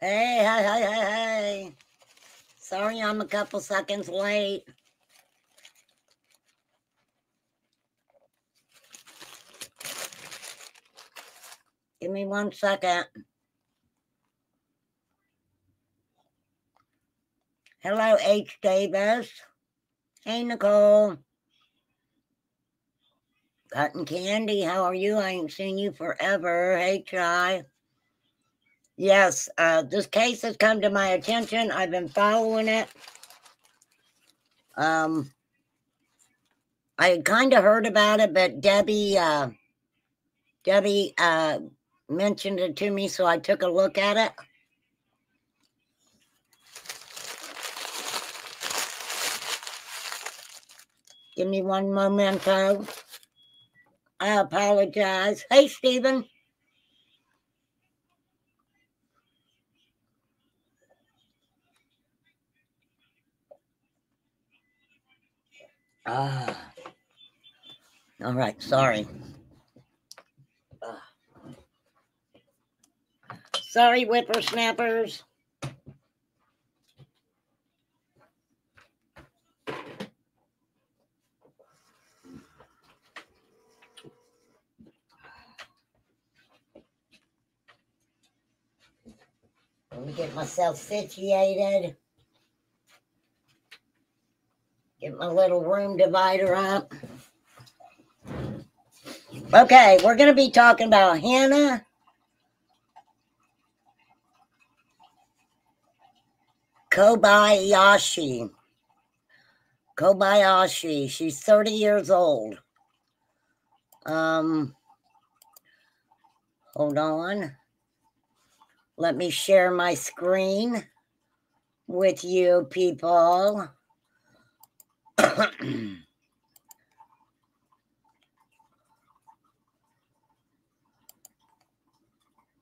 Hey, hey. Sorry I'm a couple seconds late. Give me 1 second. Hello, H. Davis. Hey, Nicole. Cotton Candy, how are you? I ain't seen you forever. Hey, Chai. Yes, this case has come to my attention. I've been following it. I had kind of heard about it, but Debbie mentioned it to me, so I took a look at it. Give me one momento. I apologize. Hey, Stephen. All right, sorry. Sorry, whippersnappers. Let me get myself situated. Get my little room divider up. Okay, we're going to be talking about Hannah Kobayashi. She's 30 years old. Hold on. Let me share my screen with you people.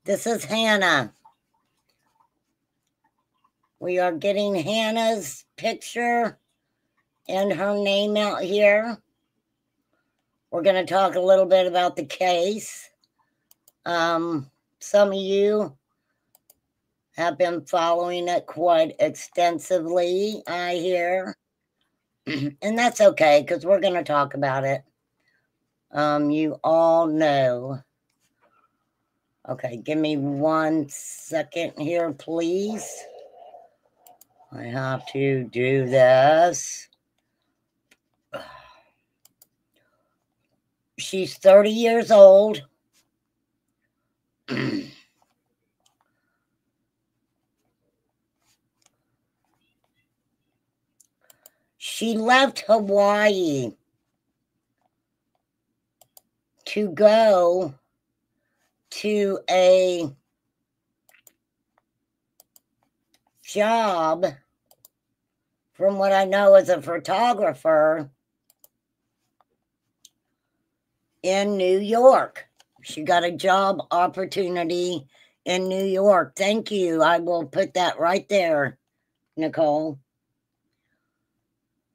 This is Hannah. We are getting Hannah's picture and her name out here. We're going to talk a little bit about the case. Some of you have been following it quite extensively, I hear. And that's okay, because we're going to talk about it. You all know. Okay, give me 1 second here, please. I have to do this. She's 30 years old. She left Hawaii to go to a job, from what I know, as a photographer in New York. She got a job opportunity in New York. Thank you. I will put that right there, Nicole.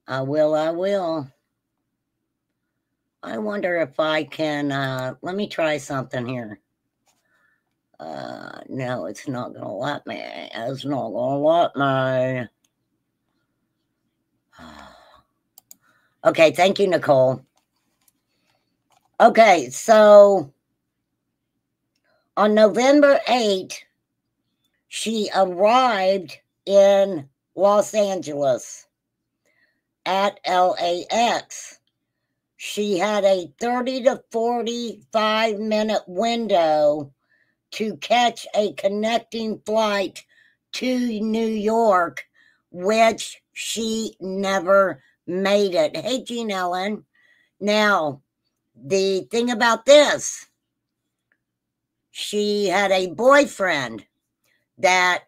I will. I wonder if I can, let me try something here. No, it's not going to let me. It's not going to let me. Okay, thank you, Nicole. Okay, so on November 8th, she arrived in Los Angeles at LAX. She had a 30 to 45 minute window to catch a connecting flight to New York, which she never made it. Hey, Jean Ellen. Now, the thing about this, she had a boyfriend that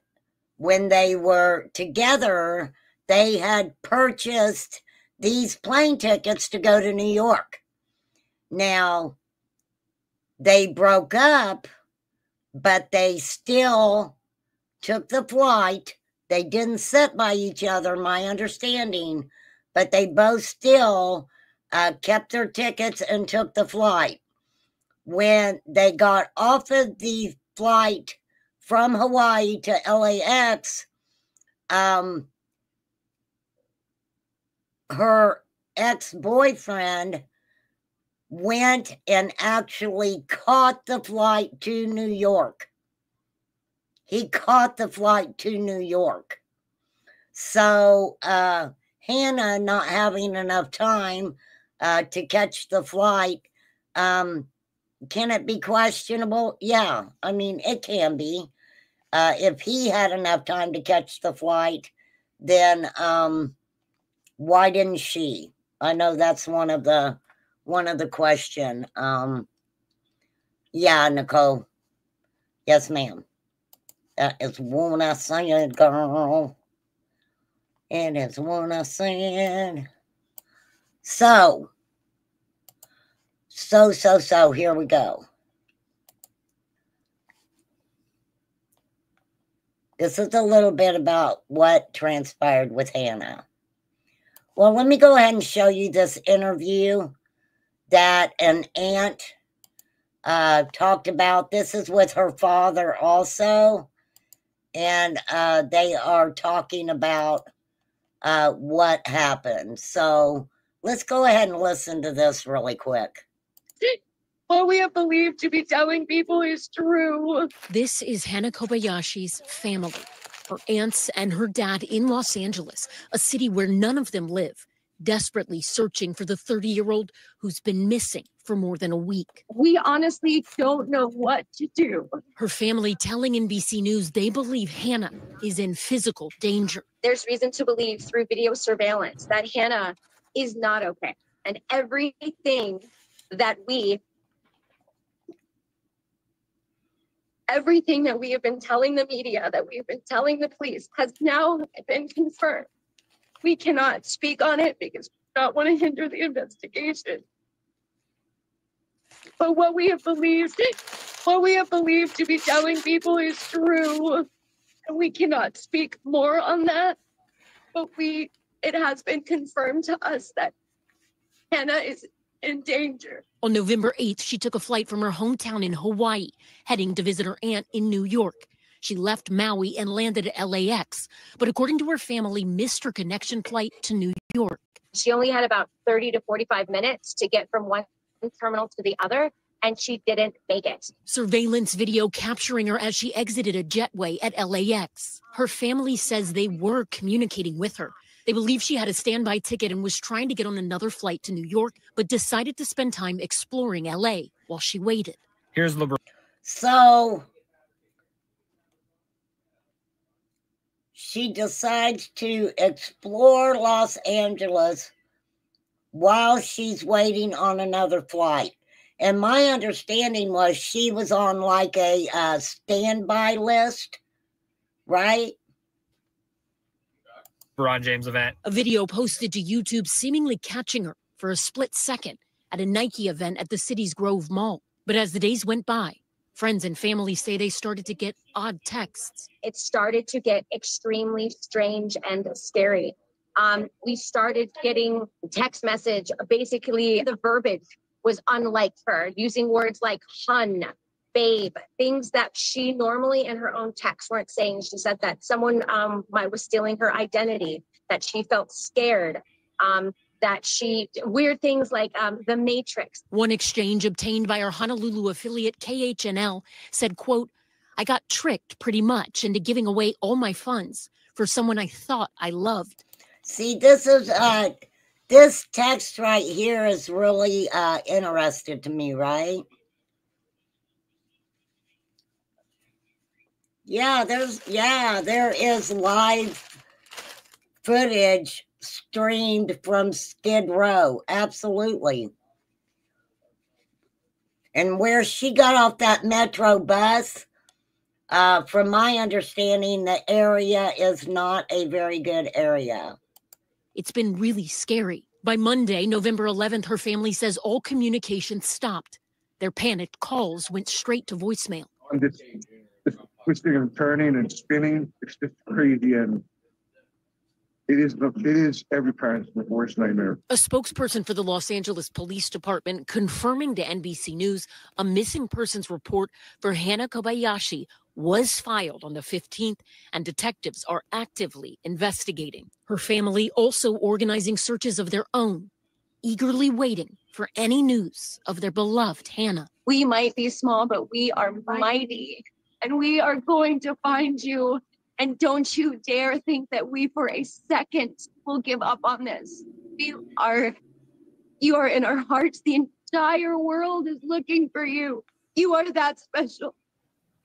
when they were together, they had purchased these plane tickets to go to New York. Now, they broke up, but they still took the flight. They didn't sit by each other, my understanding, but they both still kept their tickets and took the flight. When they got off of the flight from Hawaii to LAX, her ex-boyfriend went and actually caught the flight to New York. He caught the flight to New York. So Hannah, not having enough time to catch the flight, can it be questionable? Yeah, I mean, it can be. If he had enough time to catch the flight, then why didn't she? I know that's one of the question. Yeah, Nicole. Yes, ma'am. That is what I said, girl. It is what I said. So, here we go. This is a little bit about what transpired with Hannah. Well, let me go ahead and show you this interview that an aunt talked about. This is with her father also. And they are talking about what happened. So let's go ahead and listen to this really quick. What we have believed to be telling people is true. This is Hannah Kobayashi's family, her aunts and her dad in Los Angeles, a city where none of them live, desperately searching for the 30-year-old who's been missing for more than a week. We honestly don't know what to do. Her family telling NBC News they believe Hannah is in physical danger. There's reason to believe through video surveillance that Hannah is not okay. And everything that we have been telling the media, that we've been telling the police, has now been confirmed. We cannot speak on it because we don't want to hinder the investigation. But what we have believed to be telling people is true. And we cannot speak more on that. But it has been confirmed to us that Hannah is in danger. On November 8th, she took a flight from her hometown in Hawaii, heading to visit her aunt in New York. She left Maui and landed at LAX, but according to her family, missed her connection flight to New York. She only had about 30 to 45 minutes to get from one terminal to the other, and she didn't make it. Surveillance video capturing her as she exited a jetway at LAX. Her family says they were communicating with her. They believe she had a standby ticket and was trying to get on another flight to New York, but decided to spend time exploring LA while she waited. Here's LeBron. So she decides to explore Los Angeles while she's waiting on another flight. And my understanding was she was on like a standby list, right? LeBron James event. A video posted to YouTube seemingly catching her for a split second at a Nike event at the city's Grove Mall. But as the days went by, friends and family say they started to get odd texts. It started to get extremely strange and scary. We started getting text message. Basically, the verbiage was unlike her, using words like hun, babe, things that she normally in her own text weren't saying. She said that someone was stealing her identity, that she felt scared, weird things like the Matrix. One exchange obtained by our Honolulu affiliate KHNL said, quote, "I got tricked pretty much into giving away all my funds for someone I thought I loved." See, this is this text right here is really interesting to me, right? Yeah, there is live footage streamed from Skid Row. Absolutely. And where she got off that Metro bus, from my understanding, the area is not a very good area. It's been really scary. By Monday, November 11th, her family says all communication stopped. Their panicked calls went straight to voicemail. This twisting and turning and spinning, it's just crazy, and it is every parent's worst nightmare. A spokesperson for the Los Angeles Police Department confirming to NBC News a missing persons report for Hannah Kobayashi was filed on the 15th, and detectives are actively investigating. Her family also organizing searches of their own, eagerly waiting for any news of their beloved Hannah. We might be small, but we are mighty, and we are going to find you. And don't you dare think that we for a second will give up on this. You are in our hearts. The entire world is looking for you. You are that special.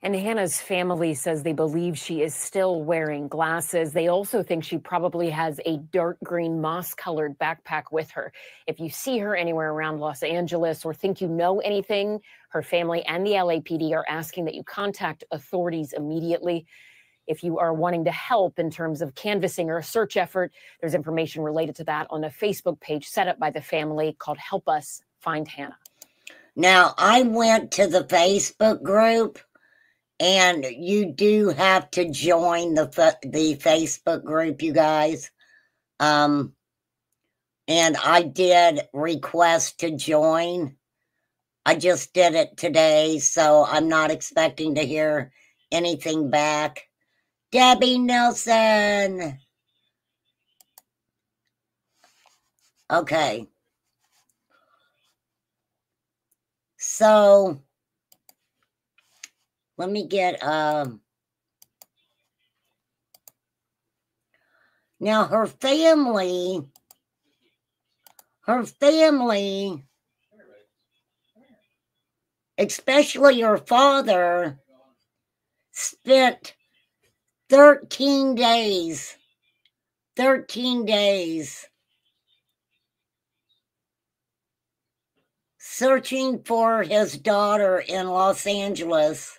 And Hannah's family says they believe she is still wearing glasses. They also think she probably has a dark green moss-colored backpack with her. If you see her anywhere around Los Angeles or think you know anything, her family and the LAPD are asking that you contact authorities immediately. If you are wanting to help in terms of canvassing or a search effort, there's information related to that on a Facebook page set up by the family called Help Us Find Hannah. Now, I went to the Facebook group, and you do have to join the Facebook group, you guys. And I did request to join. I just did it today, so I'm not expecting to hear anything back. Debbie Nelson. Okay. So let me get now her family, especially her father, spent 13 days searching for his daughter in Los Angeles.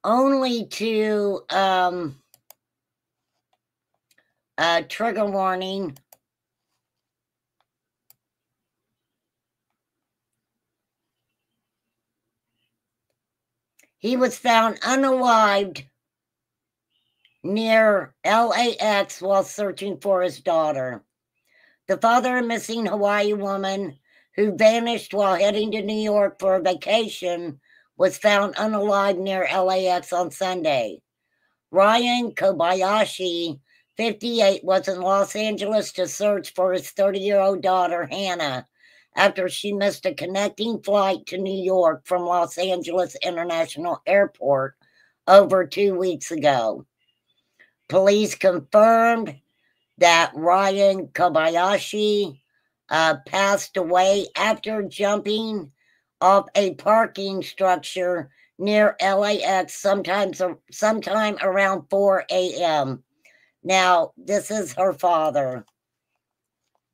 Only to, trigger warning. He was found unalived near LAX while searching for his daughter. The father of a missing Hawaii woman who vanished while heading to New York for a vacation was found unalive near LAX on Sunday. Ryan Kobayashi, 58, was in Los Angeles to search for his 30-year-old daughter, Hannah, after she missed a connecting flight to New York from Los Angeles International Airport over 2 weeks ago. Police confirmed that Ryan Kobayashi passed away after jumping off a parking structure near LAX sometime around 4 a.m. Now, this is her father.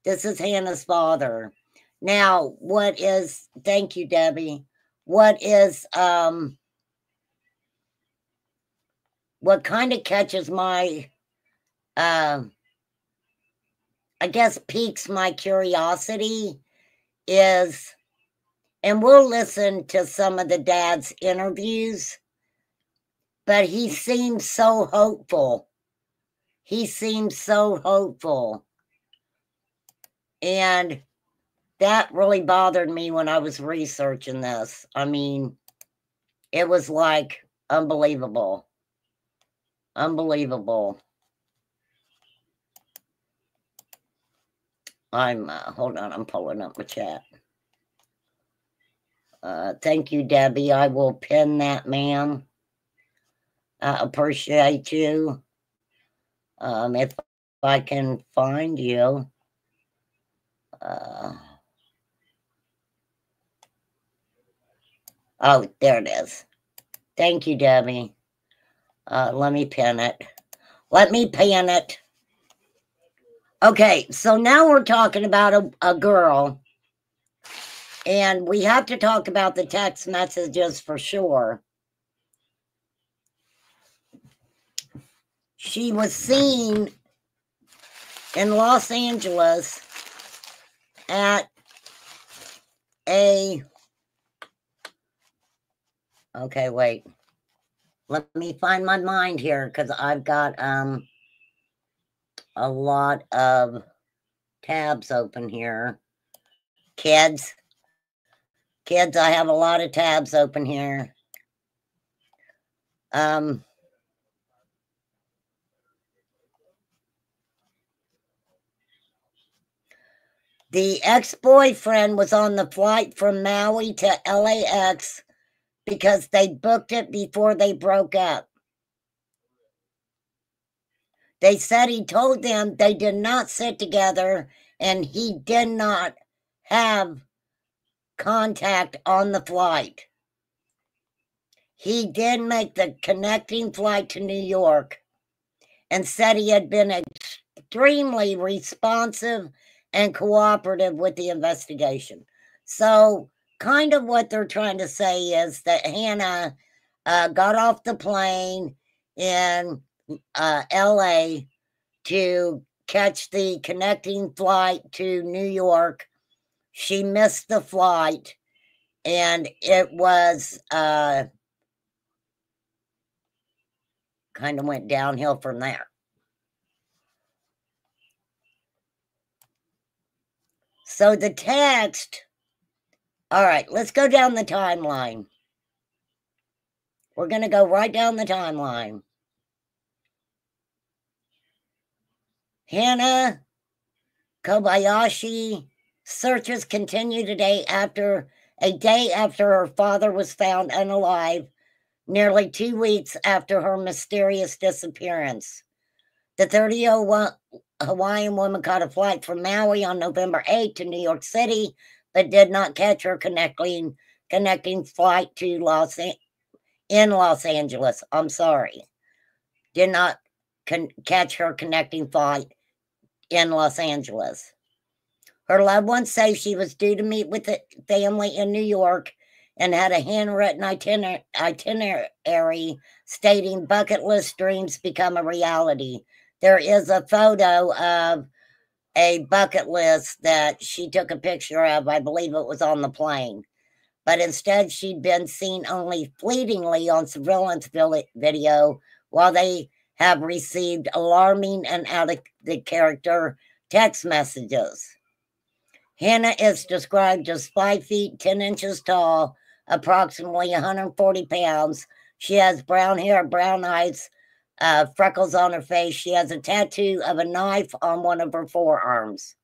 This is Hannah's father. Now, thank you, Debbie. What kind of catches my, I guess piques my curiosity is, and we'll listen to some of the dad's interviews, but he seems so hopeful. And that really bothered me when I was researching this. I mean, it was like unbelievable. Hold on, I'm pulling up my chat. Thank you, Debbie. I will pin that, ma'am. I appreciate you. If I can find you. Oh, there it is. Thank you, Debbie. Let me pin it. Okay, so now we're talking about a girl. And we have to talk about the text messages for sure. She was seen in Los Angeles at okay, wait. Let me find my mind here because I've got a lot of tabs open here. Kids, Kids, I have a lot of tabs open here. The ex-boyfriend was on the flight from Maui to LAX because they booked it before they broke up. They said he told them they did not sit together and he did not have contact on the flight. He did make the connecting flight to New York and said he had been extremely responsive and cooperative with the investigation. So kind of what they're trying to say is that Hannah got off the plane in LA to catch the connecting flight to New York. She missed the flight and it was kind of went downhill from there. So the text, all right, let's go down the timeline. We're going to go right down the timeline. Hannah Kobayashi searches continue today after a day after her father was found unalive, nearly 2 weeks after her mysterious disappearance. The 30-year-old Hawaiian woman caught a flight from Maui on November 8 to New York City, but did not catch her connecting flight to Los Angeles. I'm sorry. Did not catch her connecting flight in Los Angeles. Her loved ones say she was due to meet with the family in New York and had a handwritten itinerary stating bucket list dreams become a reality. There is a photo of a bucket list that she took a picture of. I believe it was on the plane. But instead, she'd been seen only fleetingly on surveillance video, while they have received alarming and out-of-the-character text messages. Hannah is described as 5 feet 10 inches tall, approximately 140 pounds. She has brown hair, brown eyes, freckles on her face. She has a tattoo of a knife on one of her forearms.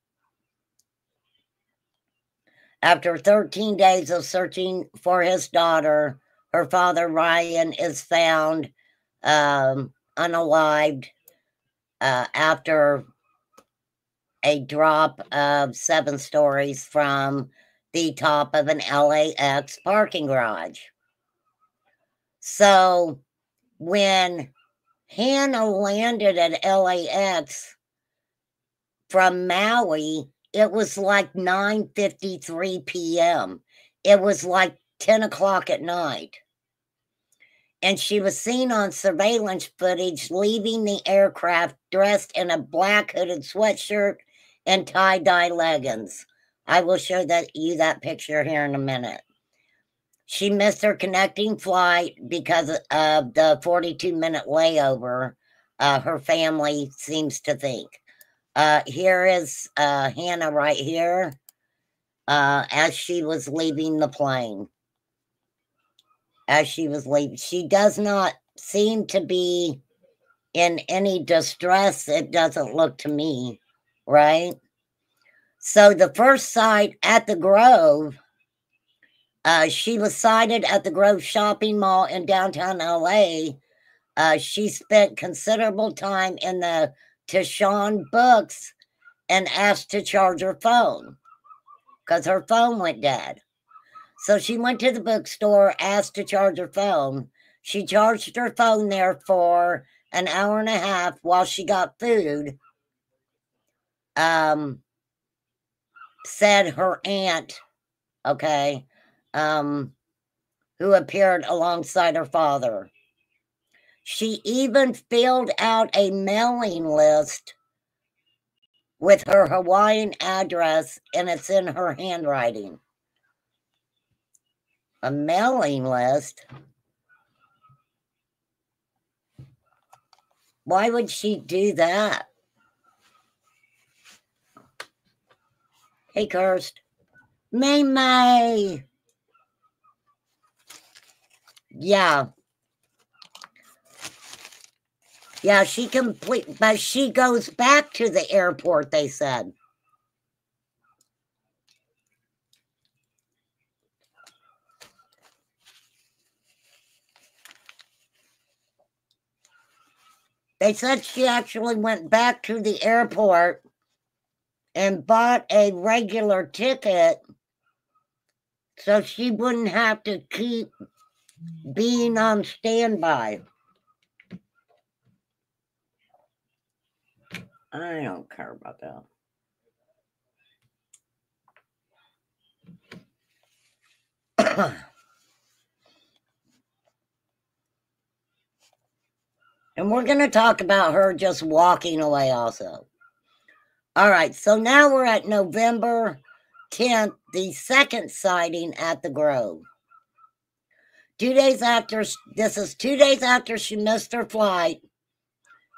After 13 days of searching for his daughter, her father, Ryan, is found unalived after a drop of 7 stories from the top of an LAX parking garage. So when Hannah landed at LAX from Maui, it was like 9:53 p.m. It was like 10 o'clock at night. And she was seen on surveillance footage leaving the aircraft dressed in a black hooded sweatshirt and tie-dye leggings. I will show you that picture here in a minute. She missed her connecting flight because of the 42-minute layover, her family seems to think. Here is Hannah right here as she was leaving the plane. As she was leaving. She does not seem to be in any distress, it doesn't look to me, right? So the first sight at the Grove, she was sighted at the Grove Shopping Mall in downtown LA. She spent considerable time in the Tishon Books and asked to charge her phone because her phone went dead. So she went to the bookstore, asked to charge her phone. She charged her phone there for an hour and a half while she got food. Said her aunt, okay, who appeared alongside her father. She even filled out a mailing list with her Hawaiian address, and it's in her handwriting. A mailing list? Why would she do that? Hey, Kirst. May. Yeah. Yeah, but she goes back to the airport, they said. They said she actually went back to the airport and bought a regular ticket so she wouldn't have to keep being on standby. I don't care about that. And we're going to talk about her just walking away also. All right, so now we're at November 10th, the second sighting at the Grove. 2 days after, this is 2 days after she missed her flight,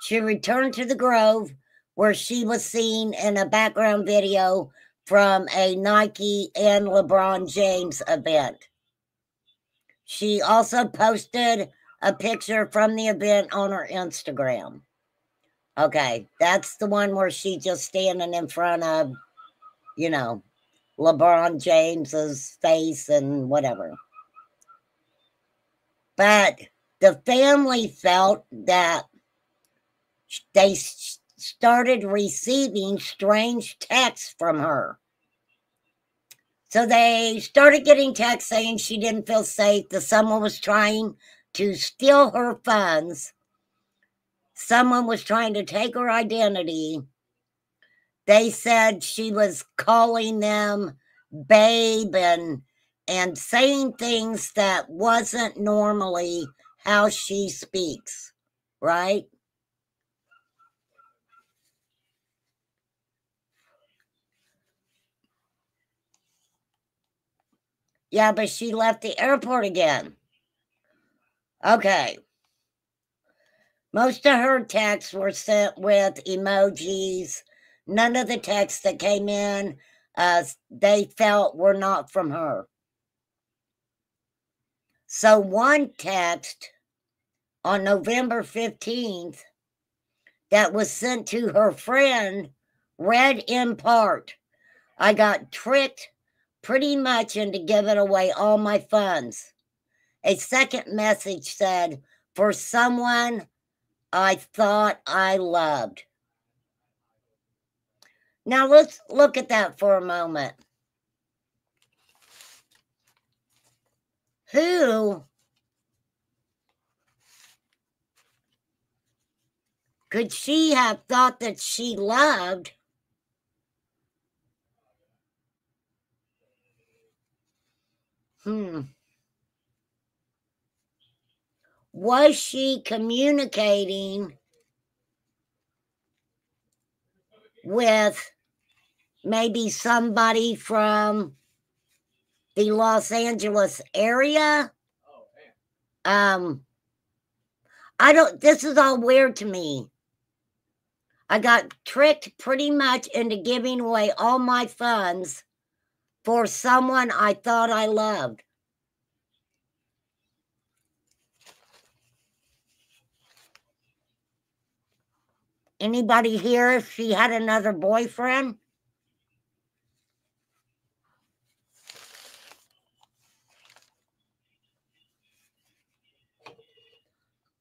she returned to the Grove where she was seen in a background video from a Nike and LeBron James event. She also posted a picture from the event on her Instagram. Okay, that's the one where she's just standing in front of, you know, LeBron James's face and whatever. But the family felt that they started receiving strange texts from her. So they started getting texts saying she didn't feel safe, that someone was trying to steal her funds. Someone was trying to take her identity. They said she was calling them babe and saying things that wasn't normally how she speaks, right? Yeah, but she left the airport again. Okay. Most of her texts were sent with emojis. None of the texts that came in, they felt were not from her. So one text on November 15th that was sent to her friend read in part, "I got tricked pretty much into giving away all my funds." A second message said, "For someone I thought I loved." Now let's look at that for a moment. Who could she have thought that she loved? Was she communicating with maybe somebody from the Los Angeles area? This is all weird to me. I got tricked pretty much into giving away all my funds for someone I thought I loved. Anybody here if she had another boyfriend?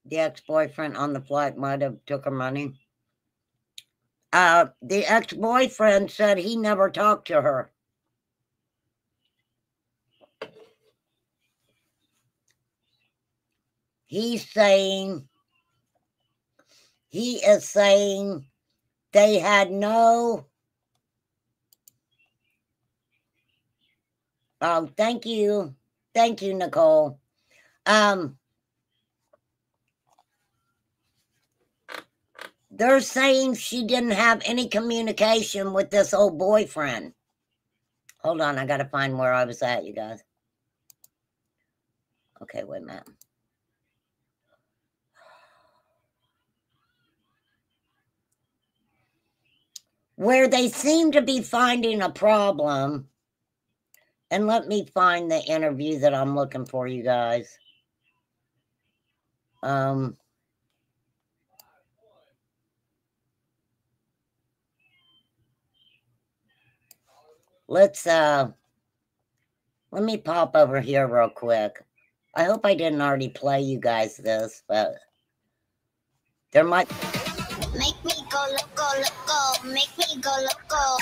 The ex-boyfriend on the flight might have took her money. The ex-boyfriend said he never talked to her. He is saying they had no... Oh, thank you. Thank you, Nicole. They're saying she didn't have any communication with this old boyfriend. Hold on, I got to find where I was at, you guys. Okay, wait a minute. Where they seem to be finding a problem, and let me find the interview that I'm looking for, you guys. Let's let me pop over here real quick. I hope I didn't already play you guys this, but there might. Make me go loco, loco, make me go loco.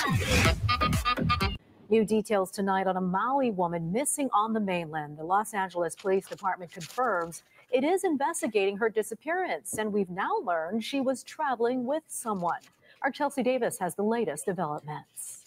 New details tonight on a Maui woman missing on the mainland. The Los Angeles Police Department confirms it is investigating her disappearance, and we've now learned she was traveling with someone. Our Chelsea Davis has the latest developments.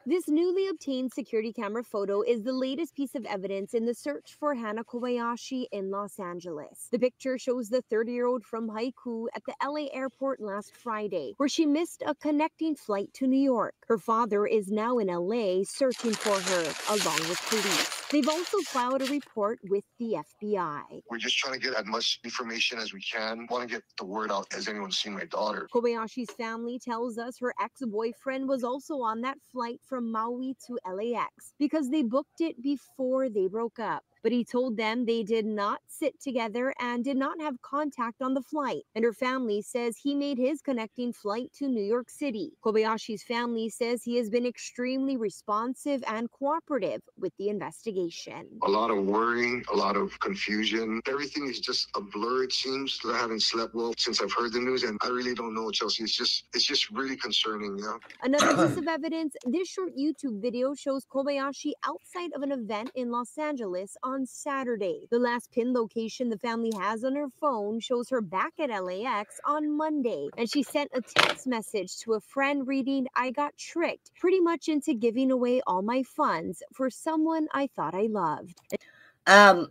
This newly obtained security camera photo is the latest piece of evidence in the search for Hana Kobayashi in Los Angeles. The picture shows the 30-year-old from Haiku at the LA airport last Friday, where she missed a connecting flight to New York. Her father is now in LA searching for her, along with police. They've also filed a report with the FBI. We're just trying to get as much information as we can. Want to get the word out. Has anyone seen my daughter? Kobayashi's family tells us her ex-boyfriend was also on that flight from Maui to LAX because they booked it before they broke up. But he told them they did not sit together and did not have contact on the flight. And her family says he made his connecting flight to New York City. Kobayashi's family says he has been extremely responsive and cooperative with the investigation. A lot of worrying, a lot of confusion. Everything is just a blur, it seems. I haven't slept well since I've heard the news, and I really don't know, Chelsea. It's just really concerning, yeah. Another piece of evidence, this short YouTube video shows Kobayashi outside of an event in Los Angeles on Saturday. The last pin location the family has on her phone shows her back at LAX on Monday, and she sent a text message to a friend reading, "I got tricked pretty much into giving away all my funds for someone I thought I loved."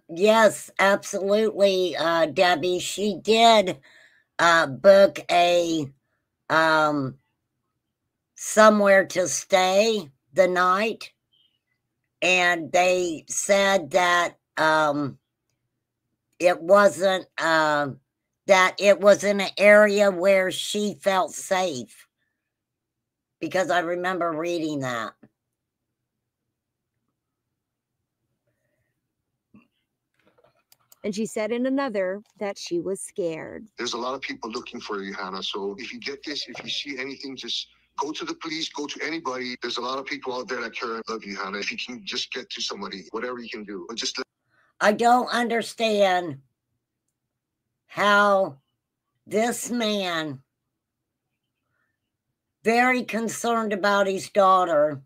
Yes, absolutely, Debbie. She did book a somewhere to stay the night, and they said that it wasn't that it was in an area where she felt safe, because I remember reading that. And she said in another that she was scared. There's a lot of people looking for you, Hannah. So if you get this, if you see anything, just go to the police, go to anybody. There's a lot of people out there that care and love you, Hannah. If you can just get to somebody, whatever you can do. But just I don't understand how this man, very concerned about his daughter,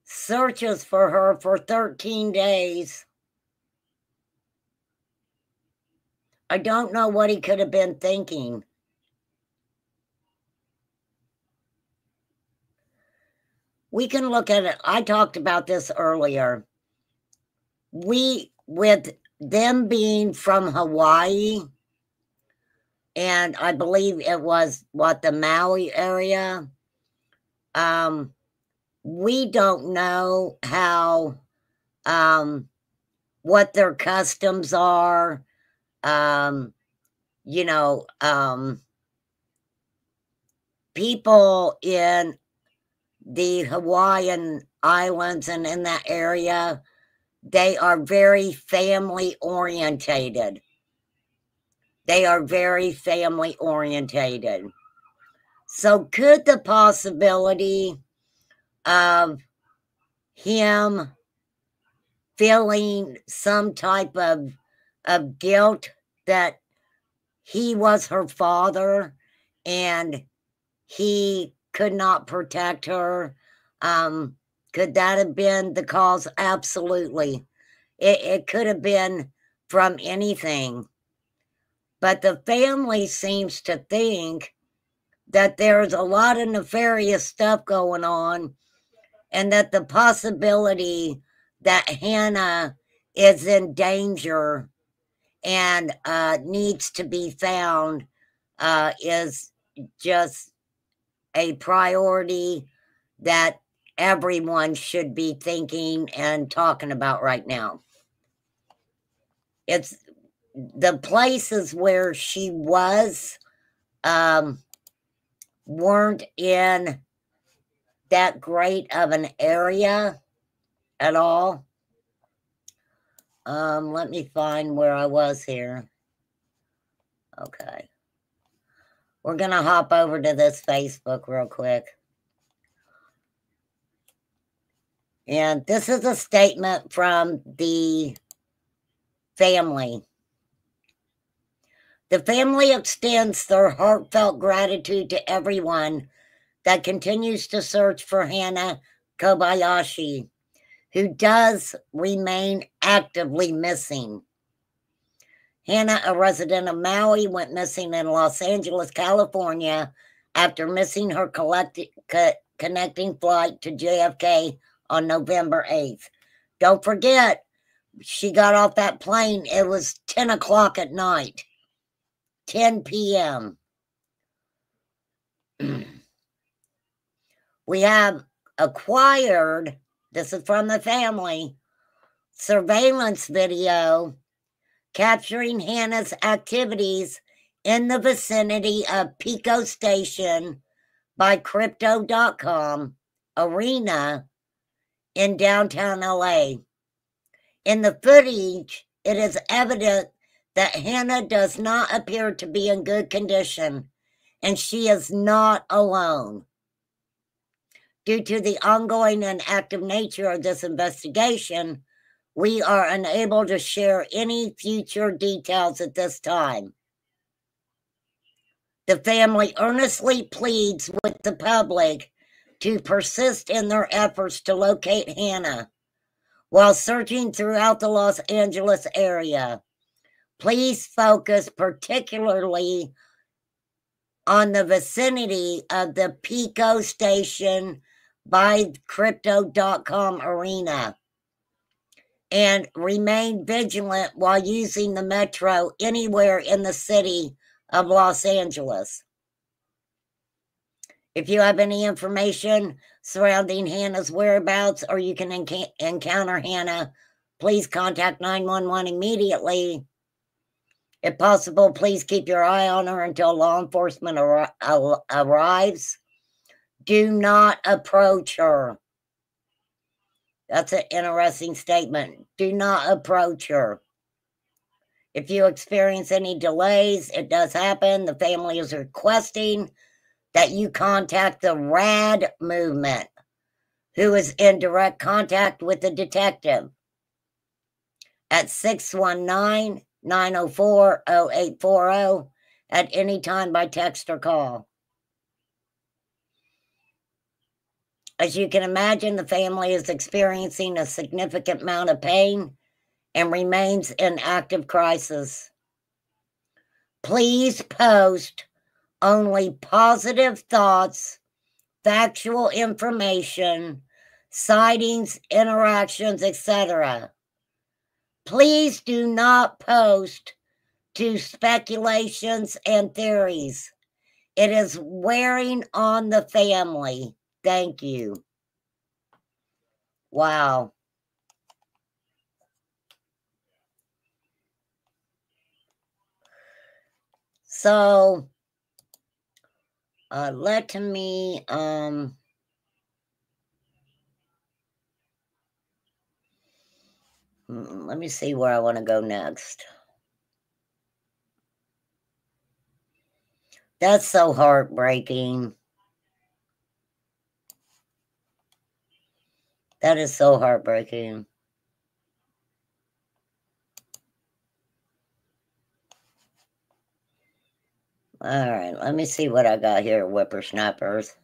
searches for her for 13 days. I don't know what he could have been thinking. We can look at it. I talked about this earlier. With them being from Hawaii, and I believe it was the Maui area, we don't know how, what their customs are, people in the Hawaiian Islands and in that area, they are very family orientated. They are very family orientated. So could the possibility of him feeling some type of guilt that he was her father and he could not protect her, could that have been the cause? Absolutely. It could have been from anything. But the family seems to think that there's a lot of nefarious stuff going on, and that the possibility that Hannah is in danger and needs to be found is just a priority that everyone should be thinking and talking about right now. It's the places where she was weren't in that great of an area at all. Let me find where I was here. Okay. We're going to hop over to this Facebook real quick. And this is a statement from the family. The family extends their heartfelt gratitude to everyone that continues to search for Hana Kobayashi, who does remain actively missing. Hana, a resident of Maui, went missing in Los Angeles, California, after missing her connecting flight to JFK on November 8th. Don't forget, she got off that plane. It was 10 o'clock at night, 10 p.m. We have acquired, this is from the family, surveillance video capturing Hana's activities in the vicinity of Pico Station by Crypto.com Arena in downtown LA. In the footage, it is evident that Hana does not appear to be in good condition, and she is not alone. Due to the ongoing and active nature of this investigation, we are unable to share any future details at this time. The family earnestly pleads with the public to persist in their efforts to locate Hana while searching throughout the Los Angeles area. Please focus particularly on the vicinity of the Pico Station by Crypto.com Arena, and remain vigilant while using the metro anywhere in the city of Los Angeles. If you have any information surrounding Hana's whereabouts, or you can encounter Hana, please contact 911 immediately. If possible, please keep your eye on her until law enforcement arrives. Do not approach her. That's an interesting statement. Do not approach her. If you experience any delays, it does happen. The family is requesting that you contact the RAD movement, who is in direct contact with the detective, at 619-904-0840 at any time by text or call. As you can imagine, the family is experiencing a significant amount of pain and remains in active crisis. Please post only positive thoughts, factual information, sightings, interactions, etc. Please do not post to speculations and theories. It is wearing on the family. Thank you. Wow. So, let me, let me see where I want to go next. That's so heartbreaking. That is so heartbreaking. All right, let me see what I got here, whippersnappers.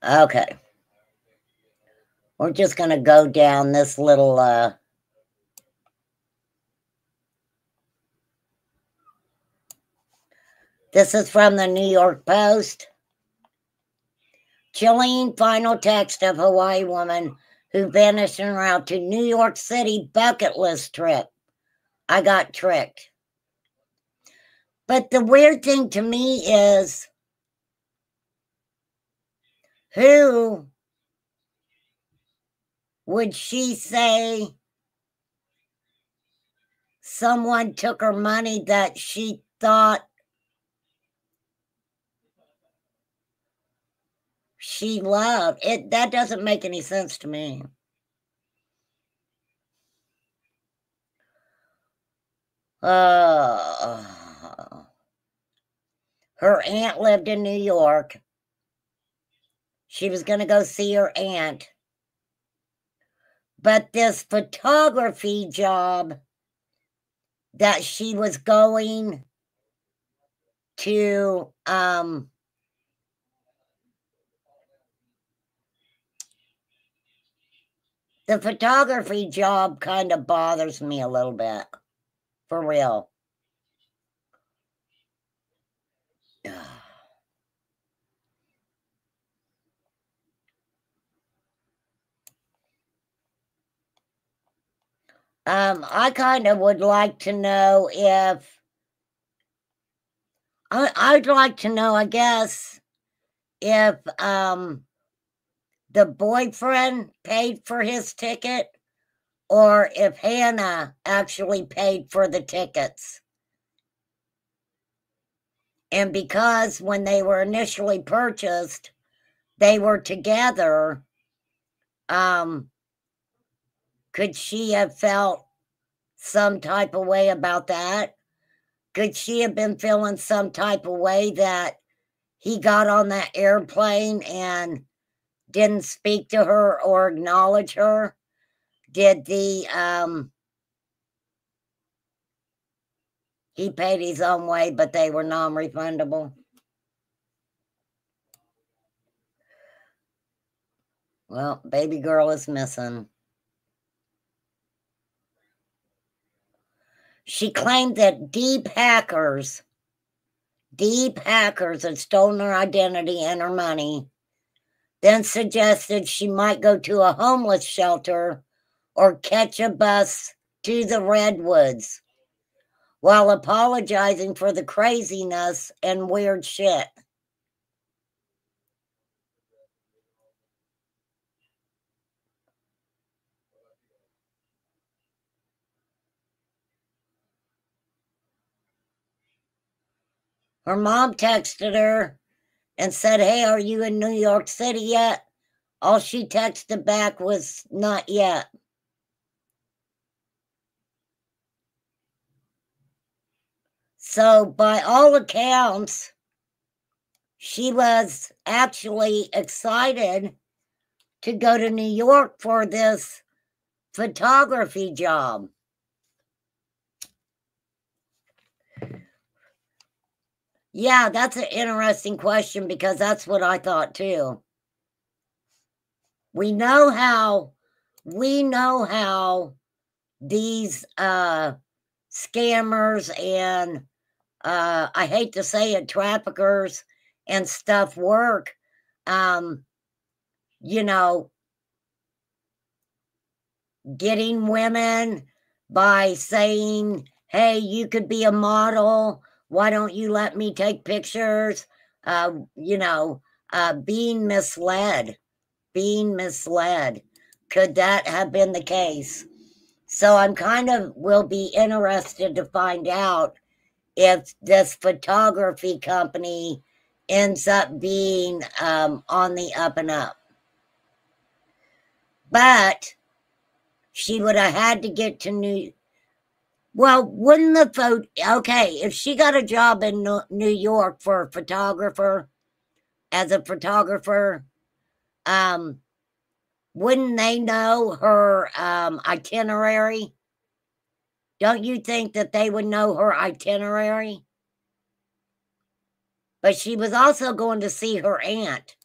Okay. We're just going to go down this little, this is from the New York Post. Chilling final text of Hawaii woman who vanished en route to New York City bucket list trip. I got tricked. But the weird thing to me is, who would she say someone took her money that she thought she loved? That doesn't make any sense to me. Her aunt lived in New York. She was going to go see her aunt. But this photography job that she was going to, the photography job kind of bothers me a little bit. For real. I kind of would like to know if I'd like to know, I guess, if the boyfriend paid for his ticket or if Hannah actually paid for the tickets. And because when they were initially purchased, they were together, could she have felt some type of way about that? Could she have been feeling some type of way that he got on that airplane and didn't speak to her or acknowledge her? Did the, he paid his own way, but they were non-refundable? Well, baby girl is missing. She claimed that deep hackers had stolen her identity and her money, then suggested she might go to a homeless shelter or catch a bus to the Redwoods while apologizing for the craziness and weird shit. Her mom texted her and said, "Hey, are you in New York City yet?" All she texted back was, "Not yet." So by all accounts, she was actually excited to go to New York for this photography job. Yeah, that's an interesting question because that's what I thought too. We know how these scammers and I hate to say it, traffickers and stuff work. You know, getting women by saying, "Hey, you could be a model. Why don't you let me take pictures?" You know, being misled. Could that have been the case? So I'm will be interested to find out if this photography company ends up being on the up and up. But she would have had to get to wouldn't the photo, okay, if she got a job in New York for a photographer, as a photographer, wouldn't they know her itinerary? Don't you think that they would know her itinerary? But she was also going to see her aunt.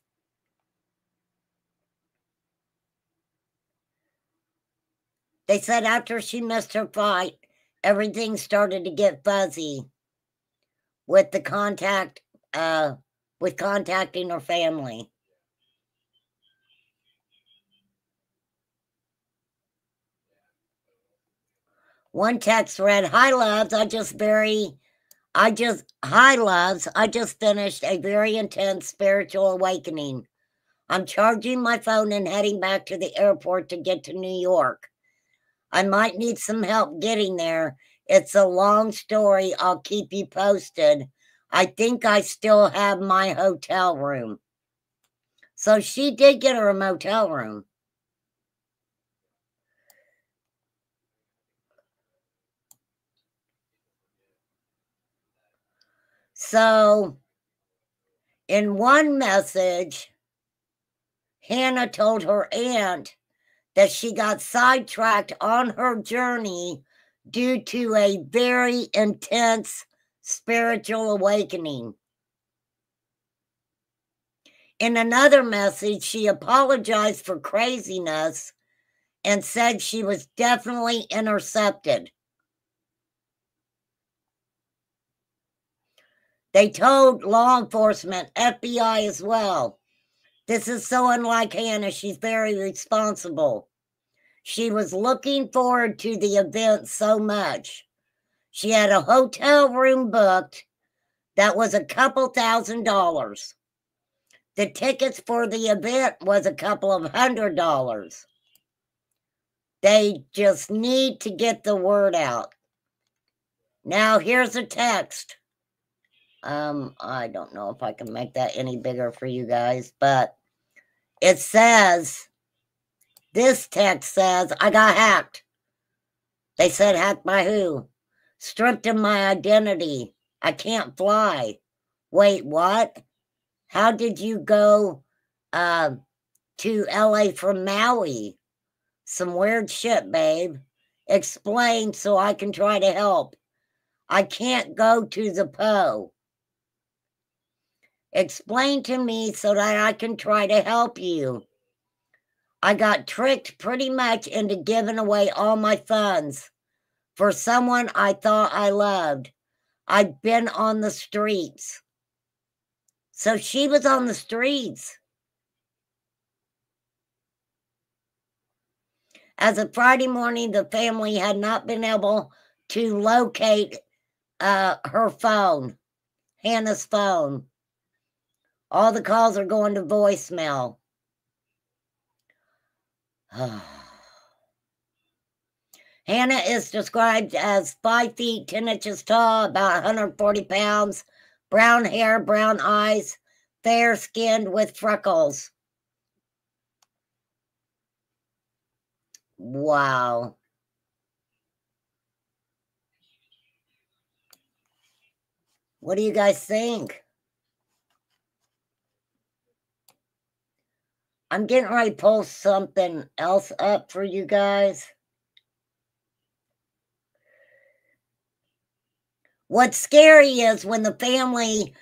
They said after she missed her flight, everything started to get fuzzy with the contacting her family. One text read, "Hi loves, I just finished a very intense spiritual awakening. I'm charging my phone and heading back to the airport to get to New York. I might need some help getting there. It's a long story. I'll keep you posted. I think I still have my hotel room. So she did get her a motel room. So in one message, Hannah told her aunt that she got sidetracked on her journey due to a very intense spiritual awakening. In another message, she apologized for craziness and said she was definitely intercepted. They told law enforcement, FBI as well. This is so unlike Hannah. She's very responsible. She was looking forward to the event so much. She had a hotel room booked that was a couple $1,000s. The tickets for the event was a couple of $100. They just need to get the word out. Now, here's a text. I don't know if I can make that any bigger for you guys, but it says, this text says, I got hacked. They said, hacked by who? Stripped of my identity. I can't fly. Wait, what? How did you go to LA from Maui? Some weird shit, babe. Explain so I can try to help. I can't go to the Po. Explain to me so that I can try to help you. I got tricked pretty much into giving away all my funds for someone I thought I loved. I've been on the streets. So she was on the streets. As of Friday morning, the family had not been able to locate her phone, Hannah's phone. All the calls are going to voicemail. Hannah is described as 5 feet 10 inches tall, about 140 pounds, brown hair, brown eyes, fair skinned with freckles. Wow. What do you guys think? I'm getting ready to pull something else up for you guys. What's scary is when the family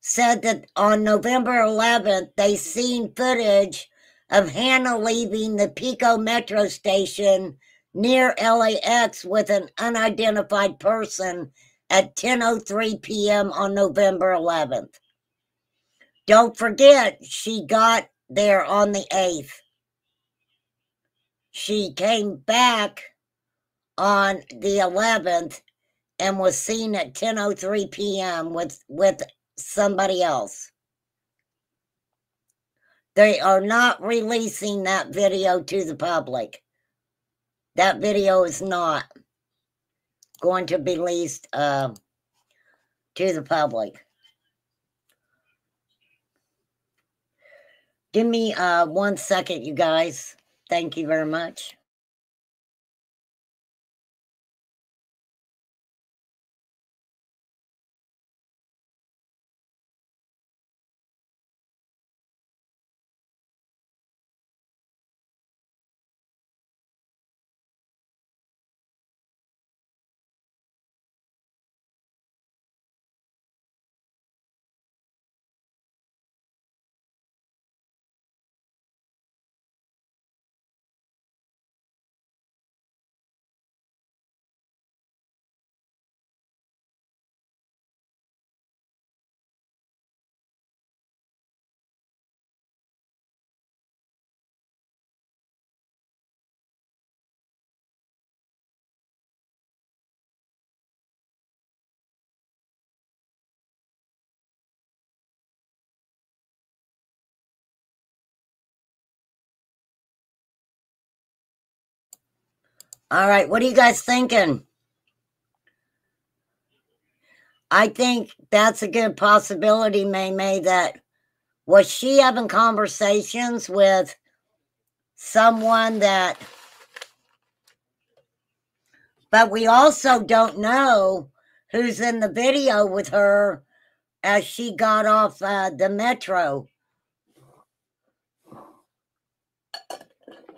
said that on November 11th, they seen footage of Hannah leaving the Pico metro station near LAX with an unidentified person at 10:03 p.m. on November 11th. Don't forget, she got there on the 8th. She came back on the 11th and was seen at 10:03 p.m. with somebody else. They are not releasing that video to the public. That video is not going to be released to the public. Give me 1 second, you guys. Thank you very much. All right, what are you guys thinking? I think that's a good possibility, May, that was she having conversations with someone that, but we also don't know who's in the video with her as she got off the metro.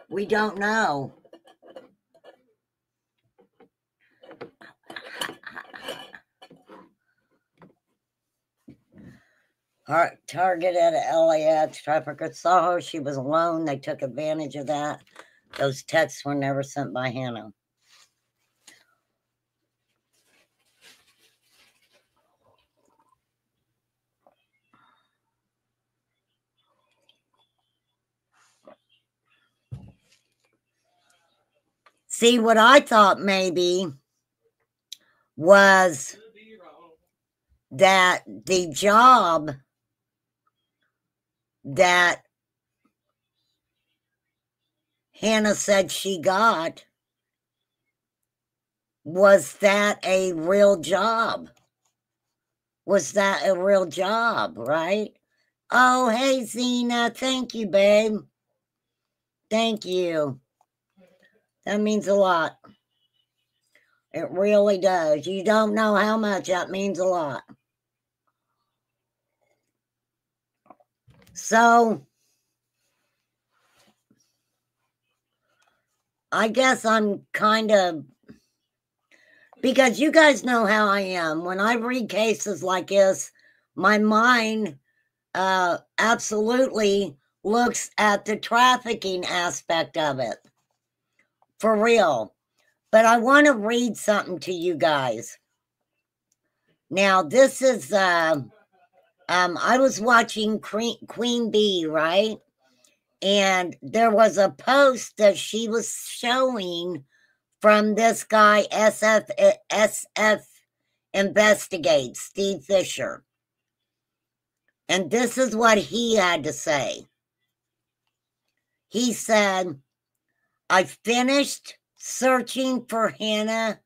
We don't know. Target at LAX. Traffickers saw her. She was alone. They took advantage of that. Those texts were never sent by Hannah. See, what I thought maybe was that the job that Hannah said she got, was that a real job? Was that a real job, right? Oh, hey, Zena. Thank you, babe. Thank you. That means a lot. It really does. You don't know how much that means a lot. So, I guess I'm kind of, because you guys know how I am. When I read cases like this, my mind absolutely looks at the trafficking aspect of it. For real. But I want to read something to you guys. Now, this is, I was watching Queen Bee, right? And there was a post that she was showing from this guy, SF Investigates, Steve Fisher. And this is what he had to say. He said, I finished searching for Hannah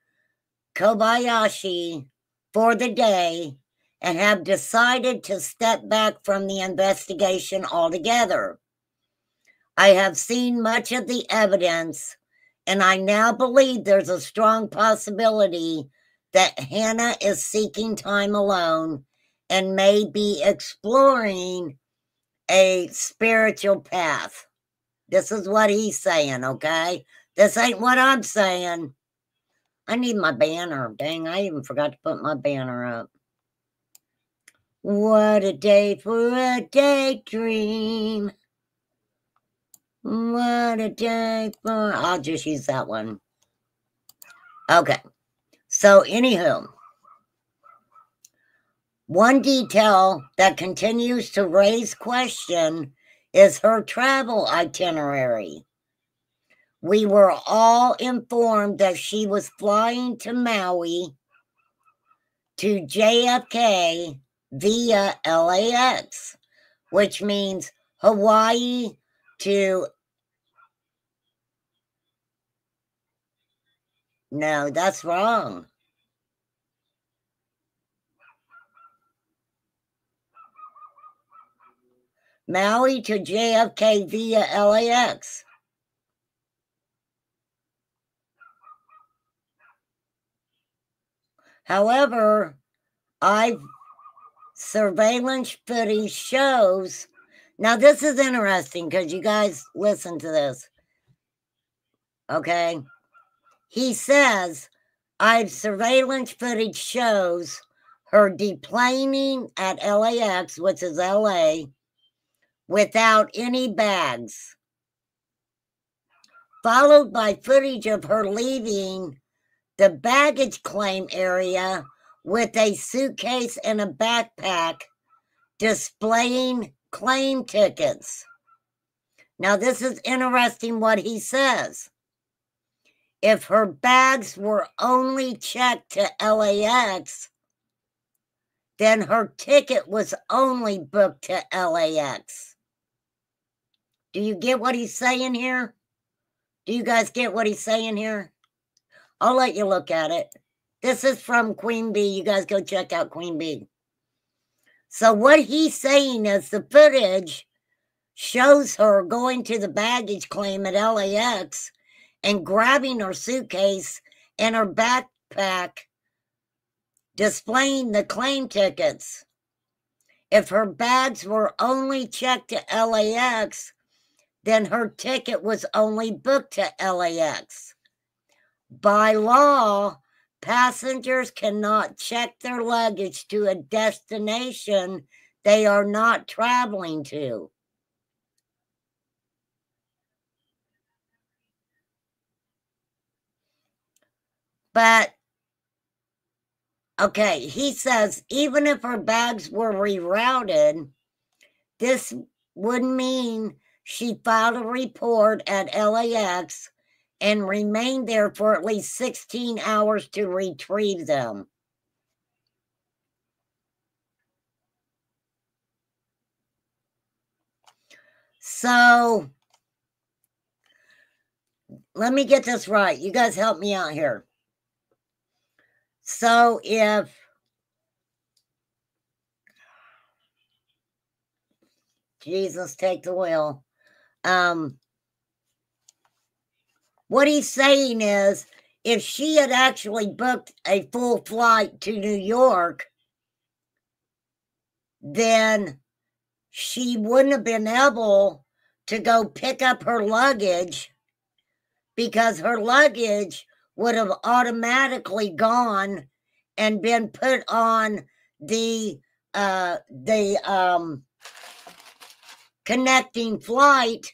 Kobayashi for the day and have decided to step back from the investigation altogether. I have seen much of the evidence, and I now believe there's a strong possibility that Hannah is seeking time alone and may be exploring a spiritual path. This is what he's saying, okay? This ain't what I'm saying. I need my banner. Dang, I even forgot to put my banner up. What a day for a daydream. What a day for... I'll just use that one. Okay. So, anywho, one detail that continues to raise question is her travel itinerary. We were all informed that she was flying to Maui to JFK via LAX, which means Hawaii to... No, that's wrong. Maui to JFK via LAX. However, surveillance footage shows. Now, this is interesting because you guys listen to this. Okay. He says, surveillance footage shows her deplaning at LAX, which is LA, without any bags, followed by footage of her leaving the baggage claim area with a suitcase and a backpack displaying claim tickets. Now, this is interesting what he says. If her bags were only checked to LAX, then her ticket was only booked to LAX. Do you get what he's saying here? Do you guys get what he's saying here? I'll let you look at it. This is from Queen Bee. You guys go check out Queen Bee. So what he's saying is the footage shows her going to the baggage claim at LAX and grabbing her suitcase and her backpack, displaying the claim tickets. If her bags were only checked to LAX, then her ticket was only booked to LAX. By law, passengers cannot check their luggage to a destination they are not traveling to. But, okay, he says even if her bags were rerouted, this would mean she filed a report at LAX and remained there for at least 16 hours to retrieve them. So, let me get this right. You guys help me out here. So, if Jesus, take the wheel. What he's saying is, if she had actually booked a full flight to New York, then she wouldn't have been able to go pick up her luggage because her luggage would have automatically gone and been put on the connecting flight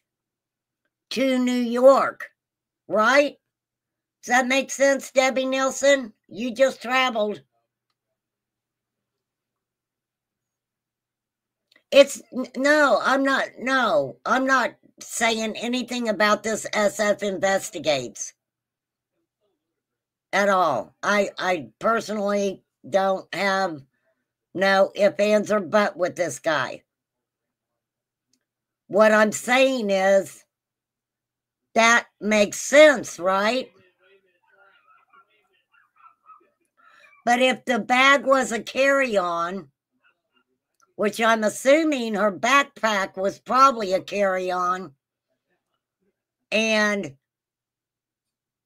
to New York, right? Does that make sense, Debbie Nielsen? You just traveled. I'm not saying anything about this SF Investigates at all. I personally don't have no ifs, ands, or buts with this guy. What I'm saying is that makes sense, right? But if the bag was a carry-on, which I'm assuming her backpack was probably a carry-on, and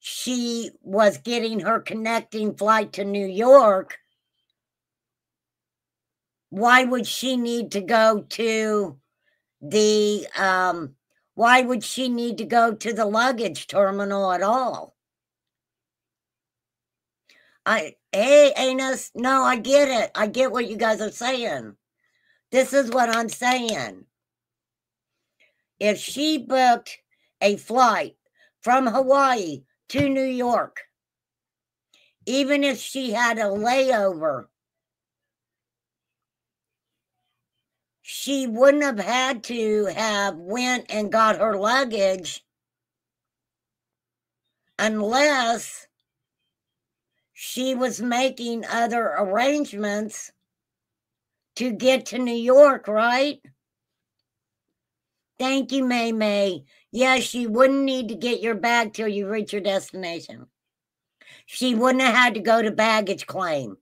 she was getting her connecting flight to New York, why would she need to go to the luggage terminal at all? Hey, Anus, no, I get it. I get what you guys are saying. This is what I'm saying. If she booked a flight from Hawaii to New York, even if she had a layover, she wouldn't have had to have went and got her luggage unless she was making other arrangements to get to New York, right? Thank you, May May. Yes, you wouldn't need to get your bag till you reach your destination. She wouldn't have had to go to baggage claim.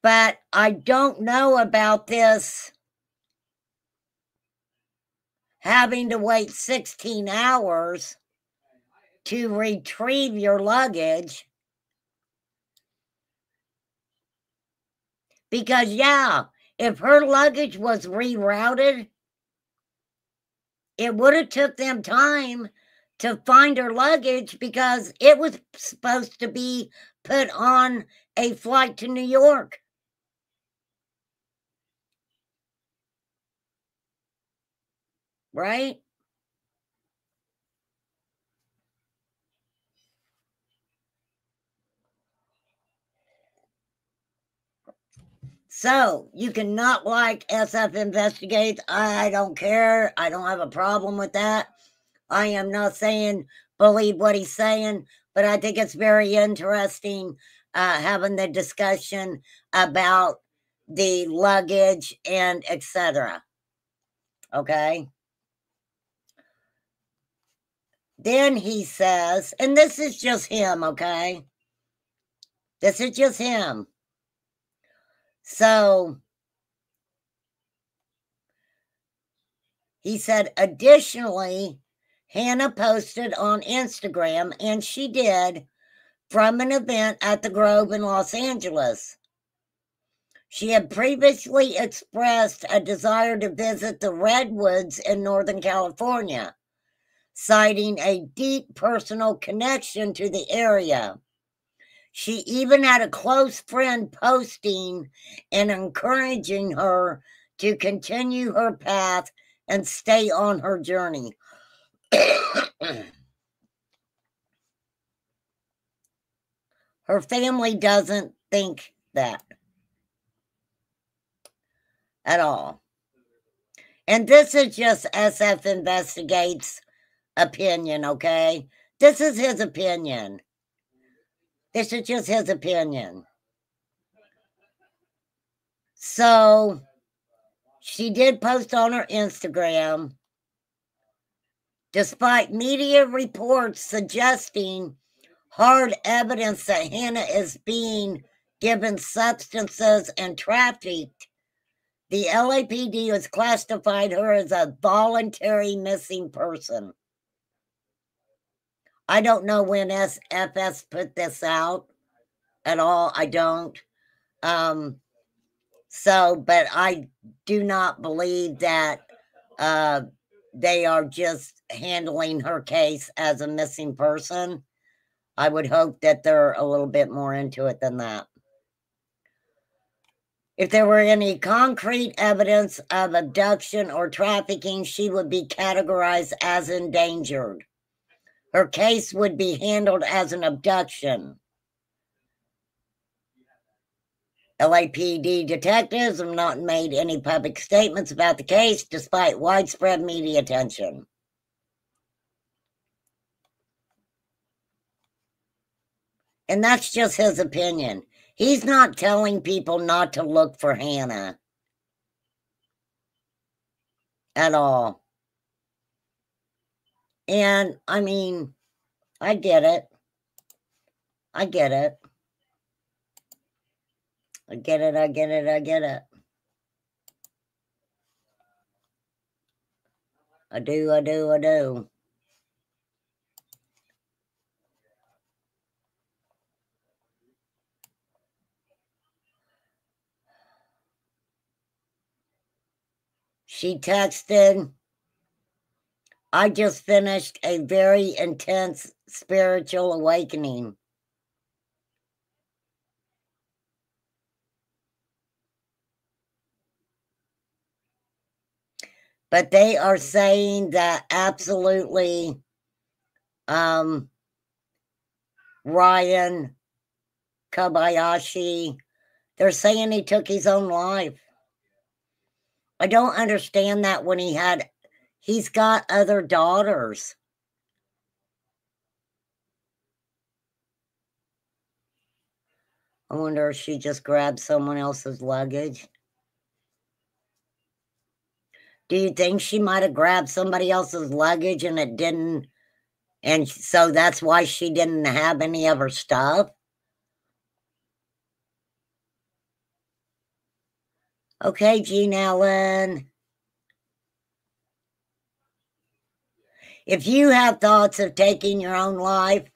But I don't know about this having to wait 16 hours to retrieve your luggage. Because, yeah, if her luggage was rerouted, it would have took them time to find her luggage because it was supposed to be put on a flight to New York. Right? So, you cannot like SF Investigates. I don't care. I don't have a problem with that. I am not saying believe what he's saying, but I think it's very interesting having the discussion about the luggage and etc. Okay? Then he says, and this is just him, okay? This is just him. So he said, additionally, Hannah posted on Instagram, and she did, from an event at the Grove in Los Angeles. She had previously expressed a desire to visit the Redwoods in Northern California, citing a deep personal connection to the area. She even had a close friend posting and encouraging her to continue her path and stay on her journey. Her family doesn't think that at all. And this is just SF Investigates' opinion, okay? This is his opinion. This is just his opinion. So she did post on her Instagram, despite media reports suggesting hard evidence that Hannah is being given substances and trafficked, the LAPD has classified her as a voluntary missing person. I don't know when SFS put this out at all. I don't. But I do not believe that they are just handling her case as a missing person. I would hope that they're a little bit more into it than that. If there were any concrete evidence of abduction or trafficking, she would be categorized as endangered. Her case would be handled as an abduction. LAPD detectives have not made any public statements about the case despite widespread media attention. And that's just his opinion. He's not telling people not to look for Hannah at all. And, I mean, I get it. I get it. I get it, I get it, I get it. I do, I do, I do. She texted, I just finished a very intense spiritual awakening. But they are saying that absolutely Ryan Kobayashi, they're saying he took his own life. I don't understand that when he's got other daughters. I wonder if she just grabbed someone else's luggage. Do you think she might have grabbed somebody else's luggage and it didn't, and so that's why she didn't have any of her stuff? Okay, Jean Ellen. If you have thoughts of taking your own life,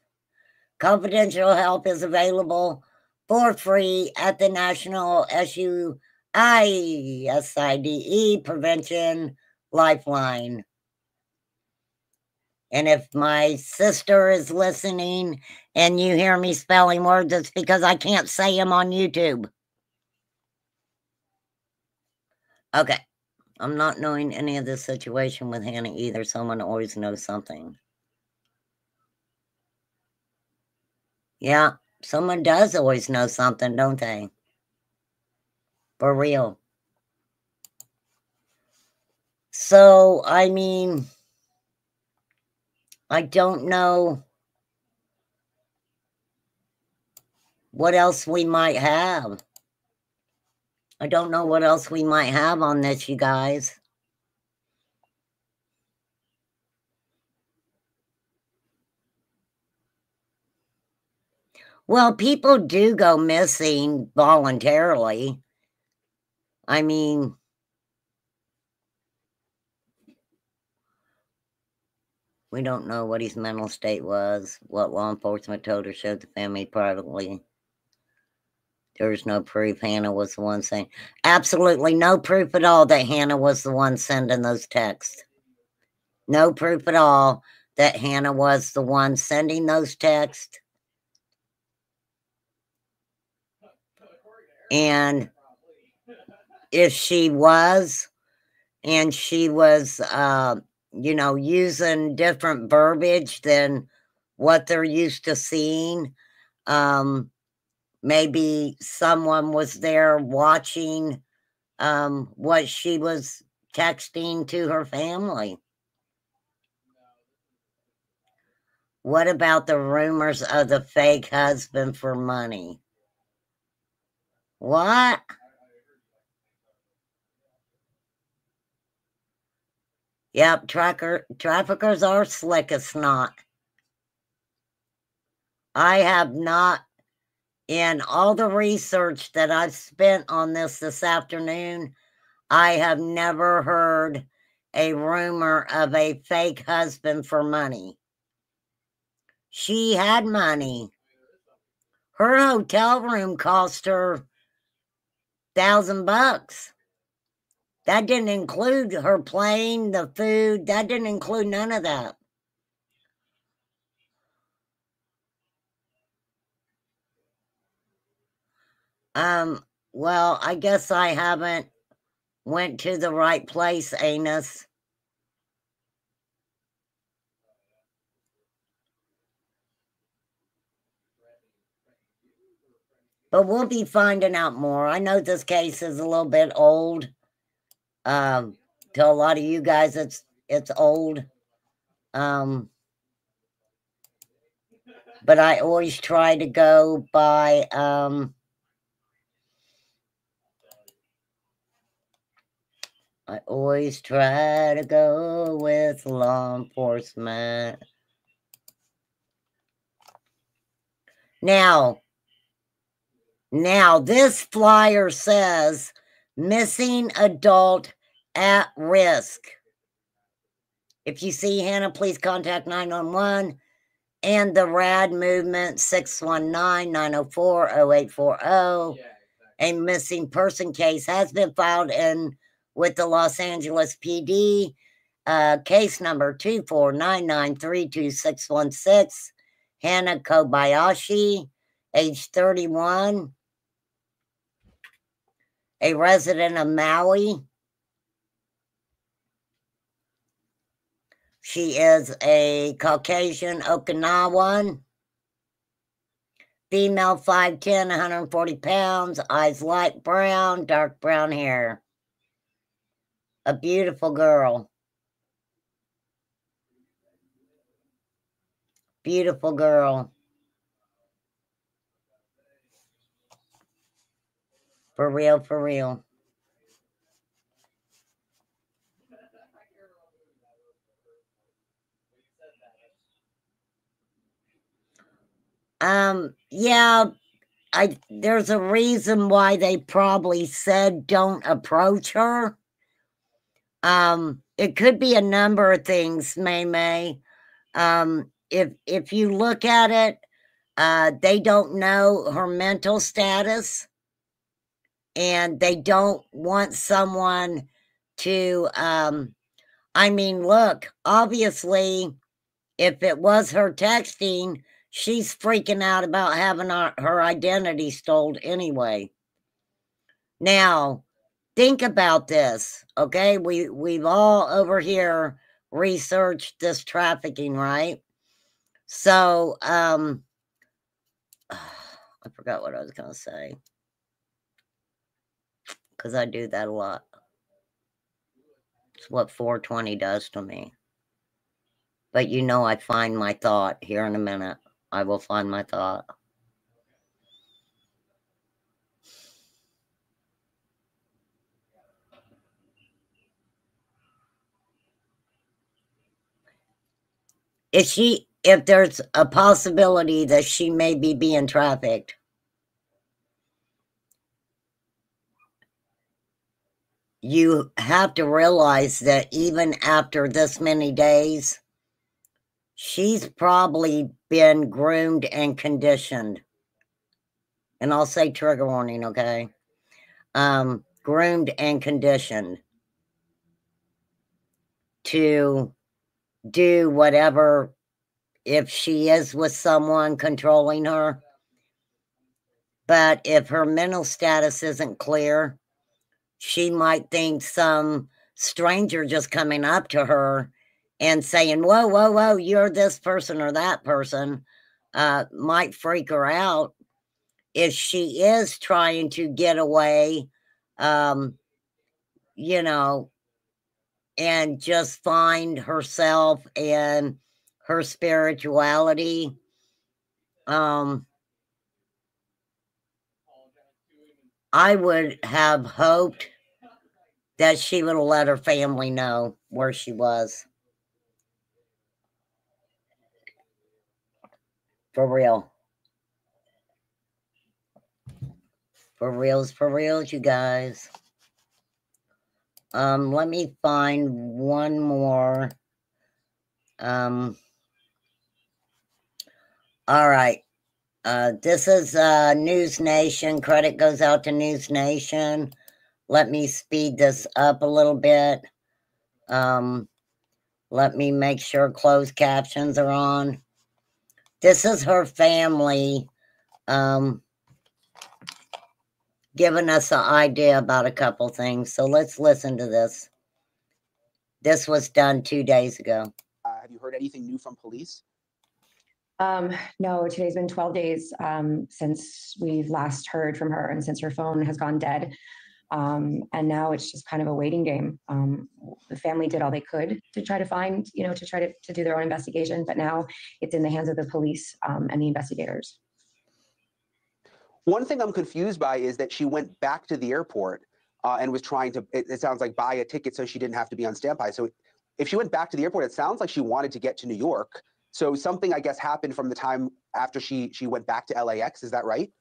confidential help is available for free at the National SUICIDE Prevention Lifeline. And if my sister is listening and you hear me spelling words, it's because I can't say them on YouTube. Okay. I'm not knowing any of this situation with Hannah either. Someone always knows something. Yeah, someone does always know something, don't they? For real. So, I mean, I don't know what else we might have. I don't know what else we might have on this, you guys. Well, people do go missing voluntarily. I mean, we don't know what his mental state was, what law enforcement told or showed the family privately. There's no proof Hannah was the one saying. Absolutely no proof at all that Hannah was the one sending those texts. No proof at all that Hannah was the one sending those texts. And if she was, and she was, using different verbiage than what they're used to seeing, maybe someone was there watching what she was texting to her family. What about the rumors of the fake husband for money? What? Yep, traffickers are slick as snot. I have not, in all the research that I've spent on this afternoon, I have never heard a rumor of a fake husband for money. She had money. Her hotel room cost her $1,000. That didn't include her plane, the food. That didn't include none of that. Well, I guess I haven't went to the right place, Anus. But we'll be finding out more. I know this case is a little bit old. To a lot of you guys, it's old. But I always try to go by I always try to go with law enforcement. Now, this flyer says missing adult at risk. If you see Hannah, please contact 911 and the RAD movement 619-904-0840. A missing person case has been filed with the Los Angeles PD, case number 249932616. Hannah Kobayashi, age 31, a resident of Maui. She is a Caucasian Okinawan, female, 5'10", 140 pounds, eyes light brown, dark brown hair. A beautiful girl. Beautiful girl. For real, for real. Yeah, there's a reason why they probably said don't approach her. It could be a number of things, May. If you look at it, they don't know her mental status, and they don't want someone to, look, obviously, if it was her texting, she's freaking out about having her identity stolen anyway. Now, think about this, okay? We've all over here researched this trafficking, right? So, I forgot what I was going to say, because I do that a lot. It's what 420 does to me. But I find my thought here in a minute. I will find my thought. If if there's a possibility that she may be being trafficked. You have to realize that even after this many days, she's probably been groomed and conditioned. And I'll say trigger warning, okay? Groomed and conditioned to do whatever. If she is with someone controlling her, but if her mental status isn't clear, she might think some stranger just coming up to her and saying, whoa, whoa, whoa, you're this person or that person, might freak her out. If she is trying to get away, you know, and just find herself and her spirituality, I would have hoped that she would have let her family know where she was. For real. For reals, you guys. Let me find one more. All right. This is News Nation. Credit goes out to News Nation. Let me speed this up a little bit. Let me make sure closed captions are on. This is her family giving us an idea about a couple things. So let's listen to this. This was done 2 days ago. Have you heard anything new from police? No, today's been 12 days since we've last heard from her and since her phone has gone dead. And now it's just kind of a waiting game. The family did all they could to try to find, to try to do their own investigation, but now it's in the hands of the police and the investigators. One thing I'm confused by is that she went back to the airport and was trying to, it sounds like, buy a ticket so she didn't have to be on standby. So if she went back to the airport, it sounds like she wanted to get to New York. So something, I guess, happened from the time after she went back to LAX. Is that right?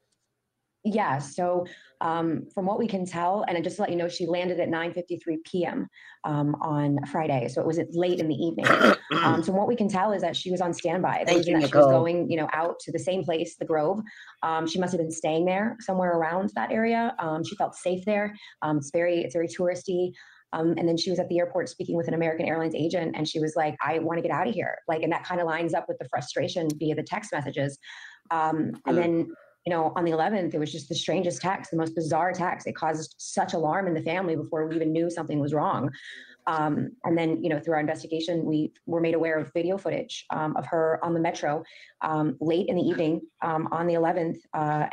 Yeah. So from what we can tell, and just to let you know, she landed at 9:53 p.m. On Friday. So it was late in the evening. So from what we can tell is that she was on standby. The reason that she was going, out to the same place, the Grove. She must have been staying there somewhere around that area. She felt safe there. It's very touristy. And then she was at the airport speaking with an American Airlines agent, and she was like, I want to get out of here. And that kind of lines up with the frustration via the text messages. And then, on the 11th, it was just the strangest text, the most bizarre text. It caused such alarm in the family before we even knew something was wrong. And then, through our investigation, we were made aware of video footage of her on the metro late in the evening on the 11th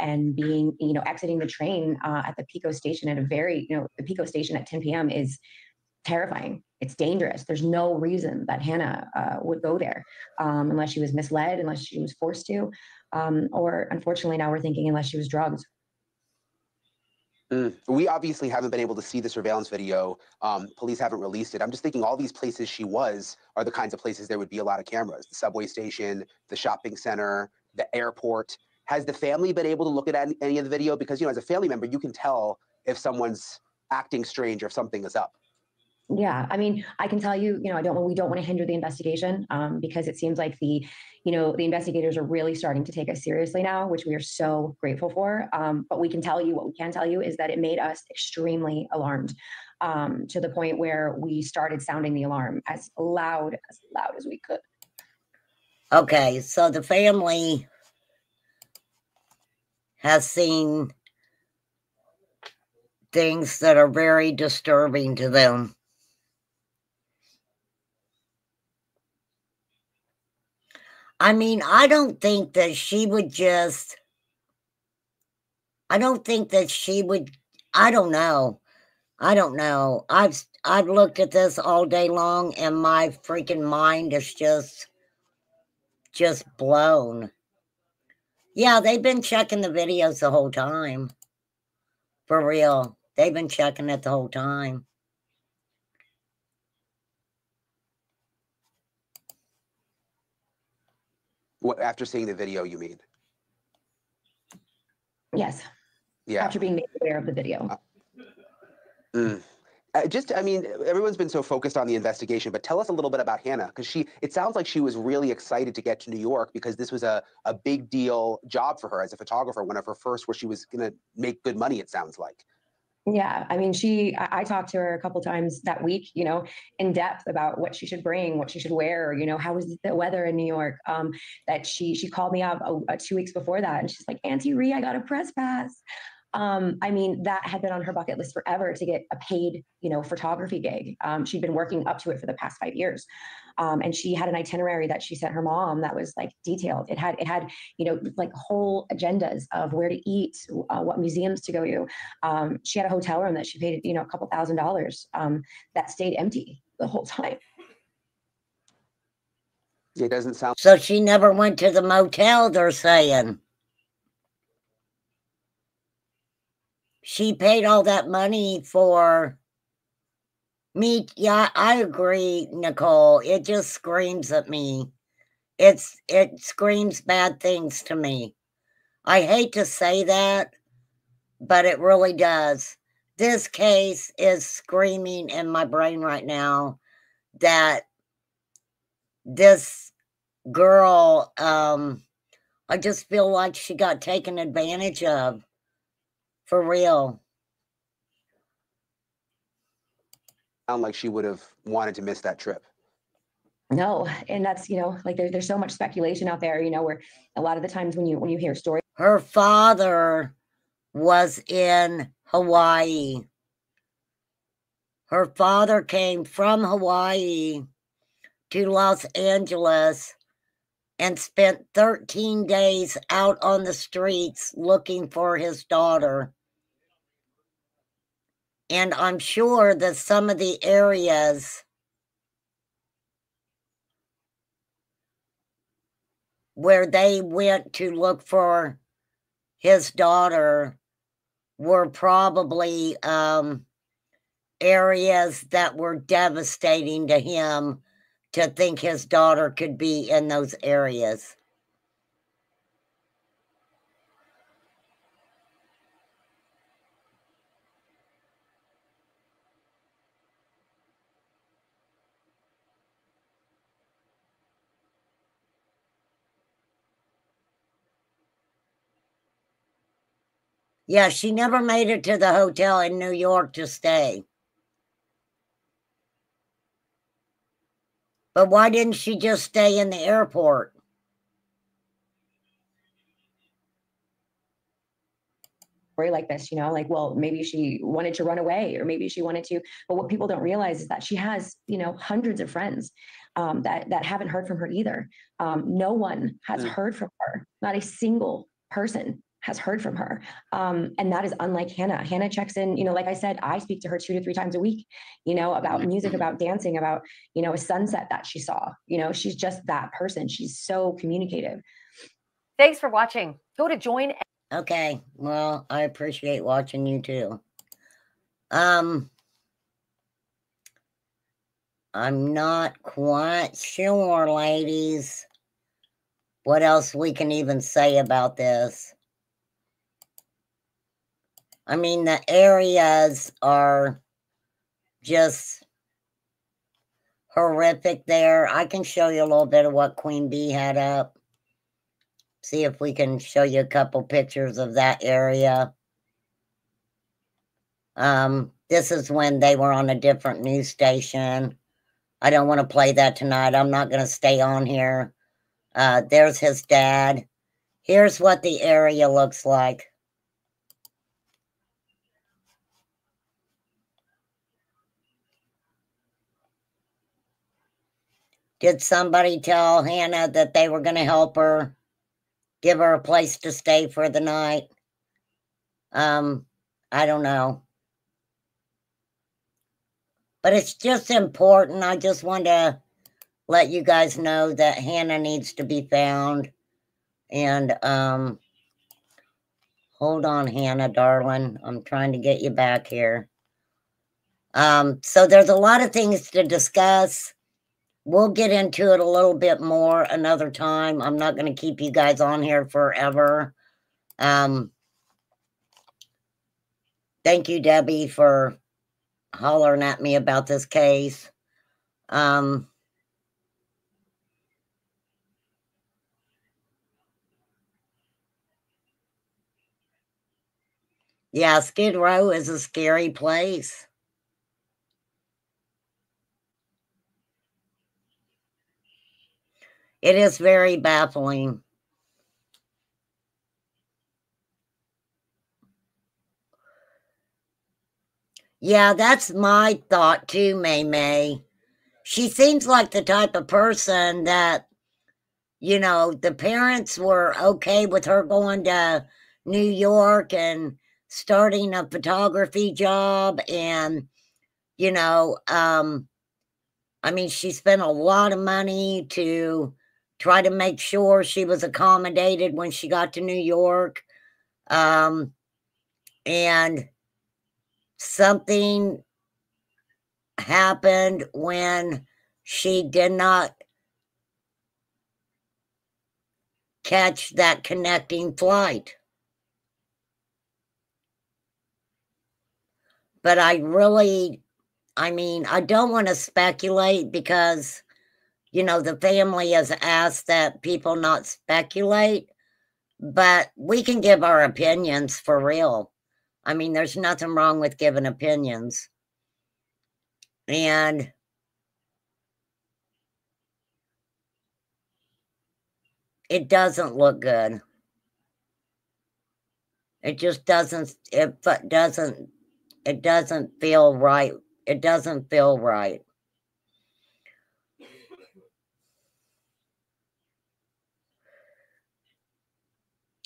and being, exiting the train at the Pico station at the Pico station at 10 p.m. is terrifying. It's dangerous. There's no reason that Hannah would go there unless she was misled, unless she was forced to, or unfortunately now we're thinking unless she was drugged. We obviously haven't been able to see the surveillance video. Police haven't released it. I'm just thinking all these places she was are the kinds of places there would be a lot of cameras. The subway station, the shopping center, the airport. Has the family been able to look at any of the video? Because, as a family member, you can tell if someone's acting strange or if something is up. Yeah, I mean, I can tell you, we don't want to hinder the investigation because it seems like the investigators are really starting to take us seriously now, which we are so grateful for. But what we can tell you is that it made us extremely alarmed to the point where we started sounding the alarm as loud as we could. Okay, so the family has seen things that are very disturbing to them. I mean, I don't think that she would I don't know. I've looked at this all day long and my freaking mind is just blown. Yeah, they've been checking the videos the whole time. For real. They've been checking it the whole time. After seeing the video, you mean? Yes. Yeah. After being made aware of the video. I mean, everyone's been so focused on the investigation, but tell us a little bit about Hannah, because it sounds like she was really excited to get to New York because this was a big deal job for her as a photographer, one of her first where she was going to make good money, it sounds like. Yeah, I mean, I talked to her a couple times that week, you know, in depth about what she should bring, what she should wear, you know, how was the weather in New York. That she called me up 2 weeks before that, and she's like, Auntie Ree, I got a press pass. I mean, that had been on her bucket list forever to get a paid, you know, photography gig. She'd been working up to it for the past 5 years. And she had an itinerary that she sent her mom that was like detailed. It had, you know, like whole agendas of where to eat, what museums to go to. She had a hotel room that she paid, you know, a couple $1,000s that stayed empty the whole time. It doesn't sound. So she never went to the motel, they're saying. She paid all that money for me. Yeah, I agree, Nicole. It just screams at me. It screams bad things to me. I hate to say that, but it really does. This case is screaming in my brain right now that this girl, I just feel like she got taken advantage of. For real. Sound like she would have wanted to miss that trip. No, and that's, you know, like there's so much speculation out there, you know, where a lot of the times when you hear stories. Her father was in Hawaii. Her father came from Hawaii to Los Angeles and spent 13 days out on the streets looking for his daughter. And I'm sure that some of the areas where they went to look for his daughter were probably areas that were devastating to him to think his daughter could be in those areas. Yeah, she never made it to the hotel in New York to stay. But why didn't she just stay in the airport? Story like this, you know, like, well, maybe she wanted to run away, or maybe she wanted to, but what people don't realize is that she has, you know, hundreds of friends that haven't heard from her either. No one has heard from her. Not a single person has heard from her. And that is unlike Hannah. Hannah checks in, you know, like I said, I speak to her 2 to 3 times a week, you know, about music, about dancing, about, you know, a sunset that she saw. You know, she's just that person. She's so communicative. Thanks for watching. Go to join. Okay, well, I appreciate watching you too. I'm not quite sure, ladies, what else we can even say about this. I mean, the areas are just horrific there. I can show you a little bit of what Queen Bee had up. See if we can show you a couple pictures of that area. This is when they were on a different news station. I don't want to play that tonight. I'm not going to stay on here. There's his dad. Here's what the area looks like. Did somebody tell Hannah that they were going to help her, give her a place to stay for the night? I don't know. But it's just important. I just want to let you guys know that Hannah needs to be found. And hold on, Hannah, darling. I'm trying to get you back here. So there's a lot of things to discuss. we'll get into it a little bit more another time. I'm not going to keep you guys on here forever. Thank you, Debbie, for hollering at me about this case. Yeah, Skid Row is a scary place. It is very baffling. Yeah, that's my thought too, May May. She seems like the type of person that, you know, the parents were okay with her going to New York and starting a photography job. And, you know, I mean, she spent a lot of money to try to make sure she was accommodated when she got to New York. And something happened when she did not catch that connecting flight. But I mean, I don't want to speculate because, you know, the family has asked that people not speculate, but we can give our opinions for real. I mean, there's nothing wrong with giving opinions. And it doesn't look good. It just doesn't, it doesn't feel right. It doesn't feel right.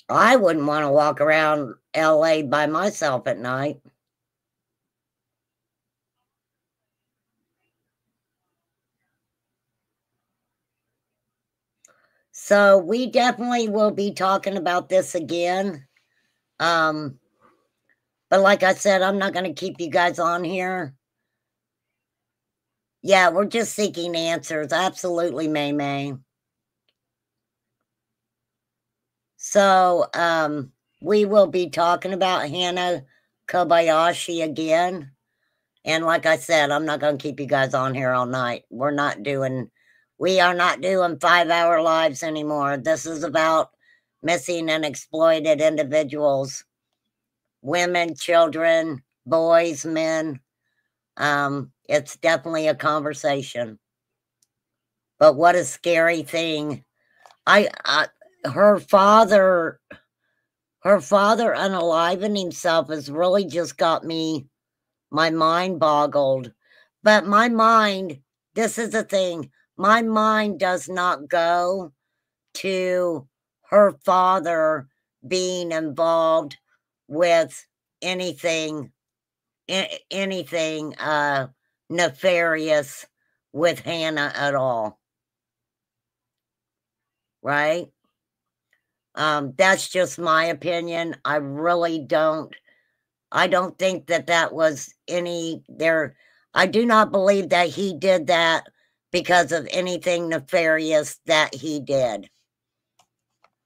I wouldn't want to walk around LA by myself at night. So we definitely will be talking about this again. But like I said, I'm not going to keep you guys on here. Yeah, we're just seeking answers. Absolutely, May May. So we will be talking about Hannah Kobayashi again. And like I said, I'm not going to keep you guys on here all night. We are not doing 5-hour lives anymore. This is about missing and exploited individuals, women, children, boys, men. It's definitely a conversation. But what a scary thing. Her father unaliving himself has really just got my mind boggled. But my mind, this is the thing, my mind does not go to her father being involved with anything nefarious with Hannah at all. Right? That's just my opinion. I don't think that was I do not believe that he did that because of anything nefarious that he did.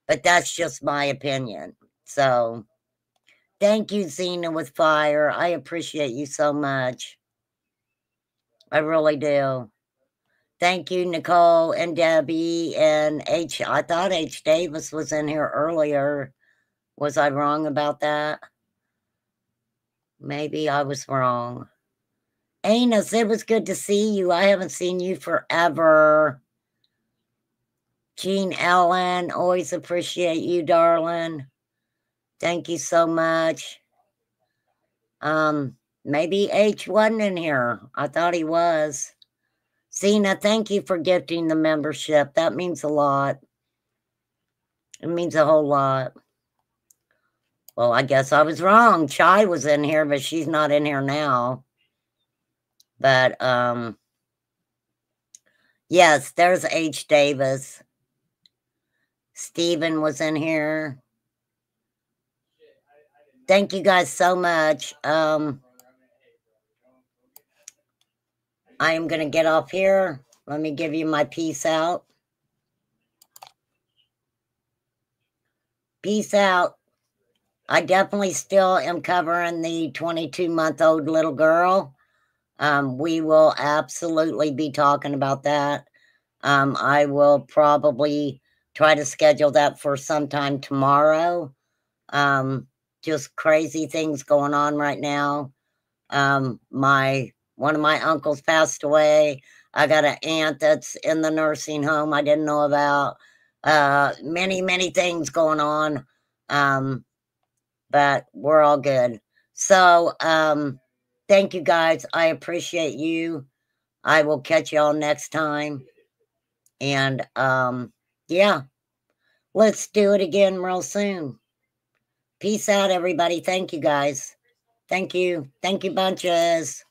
But that's just my opinion. So, thank you, Xena with Fire. I appreciate you so much. I really do. Thank you, Nicole and Debbie and H. I thought H. Davis was in here earlier. Was I wrong about that? Maybe I was wrong. Anus, it was good to see you. I haven't seen you forever. Jean Ellen, always appreciate you, darling. Thank you so much. Maybe H wasn't in here. I thought he was. Zena, thank you for gifting the membership. That means a lot. It means a whole lot. Well, I guess I was wrong. Chai was in here, but she's not in here now. But, yes, there's H. Davis. Stephen was in here. Thank you guys so much. I am going to get off here. Let me give you my peace out. Peace out. I definitely still am covering the 22-month-old little girl. We will absolutely be talking about that. I will probably try to schedule that for sometime tomorrow. Just crazy things going on right now. One of my uncles passed away. I got an aunt that's in the nursing home I didn't know about. Many things going on. But we're all good. So, thank you guys. I appreciate you. I will catch y'all next time. And, yeah, let's do it again real soon. Peace out, everybody. Thank you, guys. Thank you. Thank you, bunches.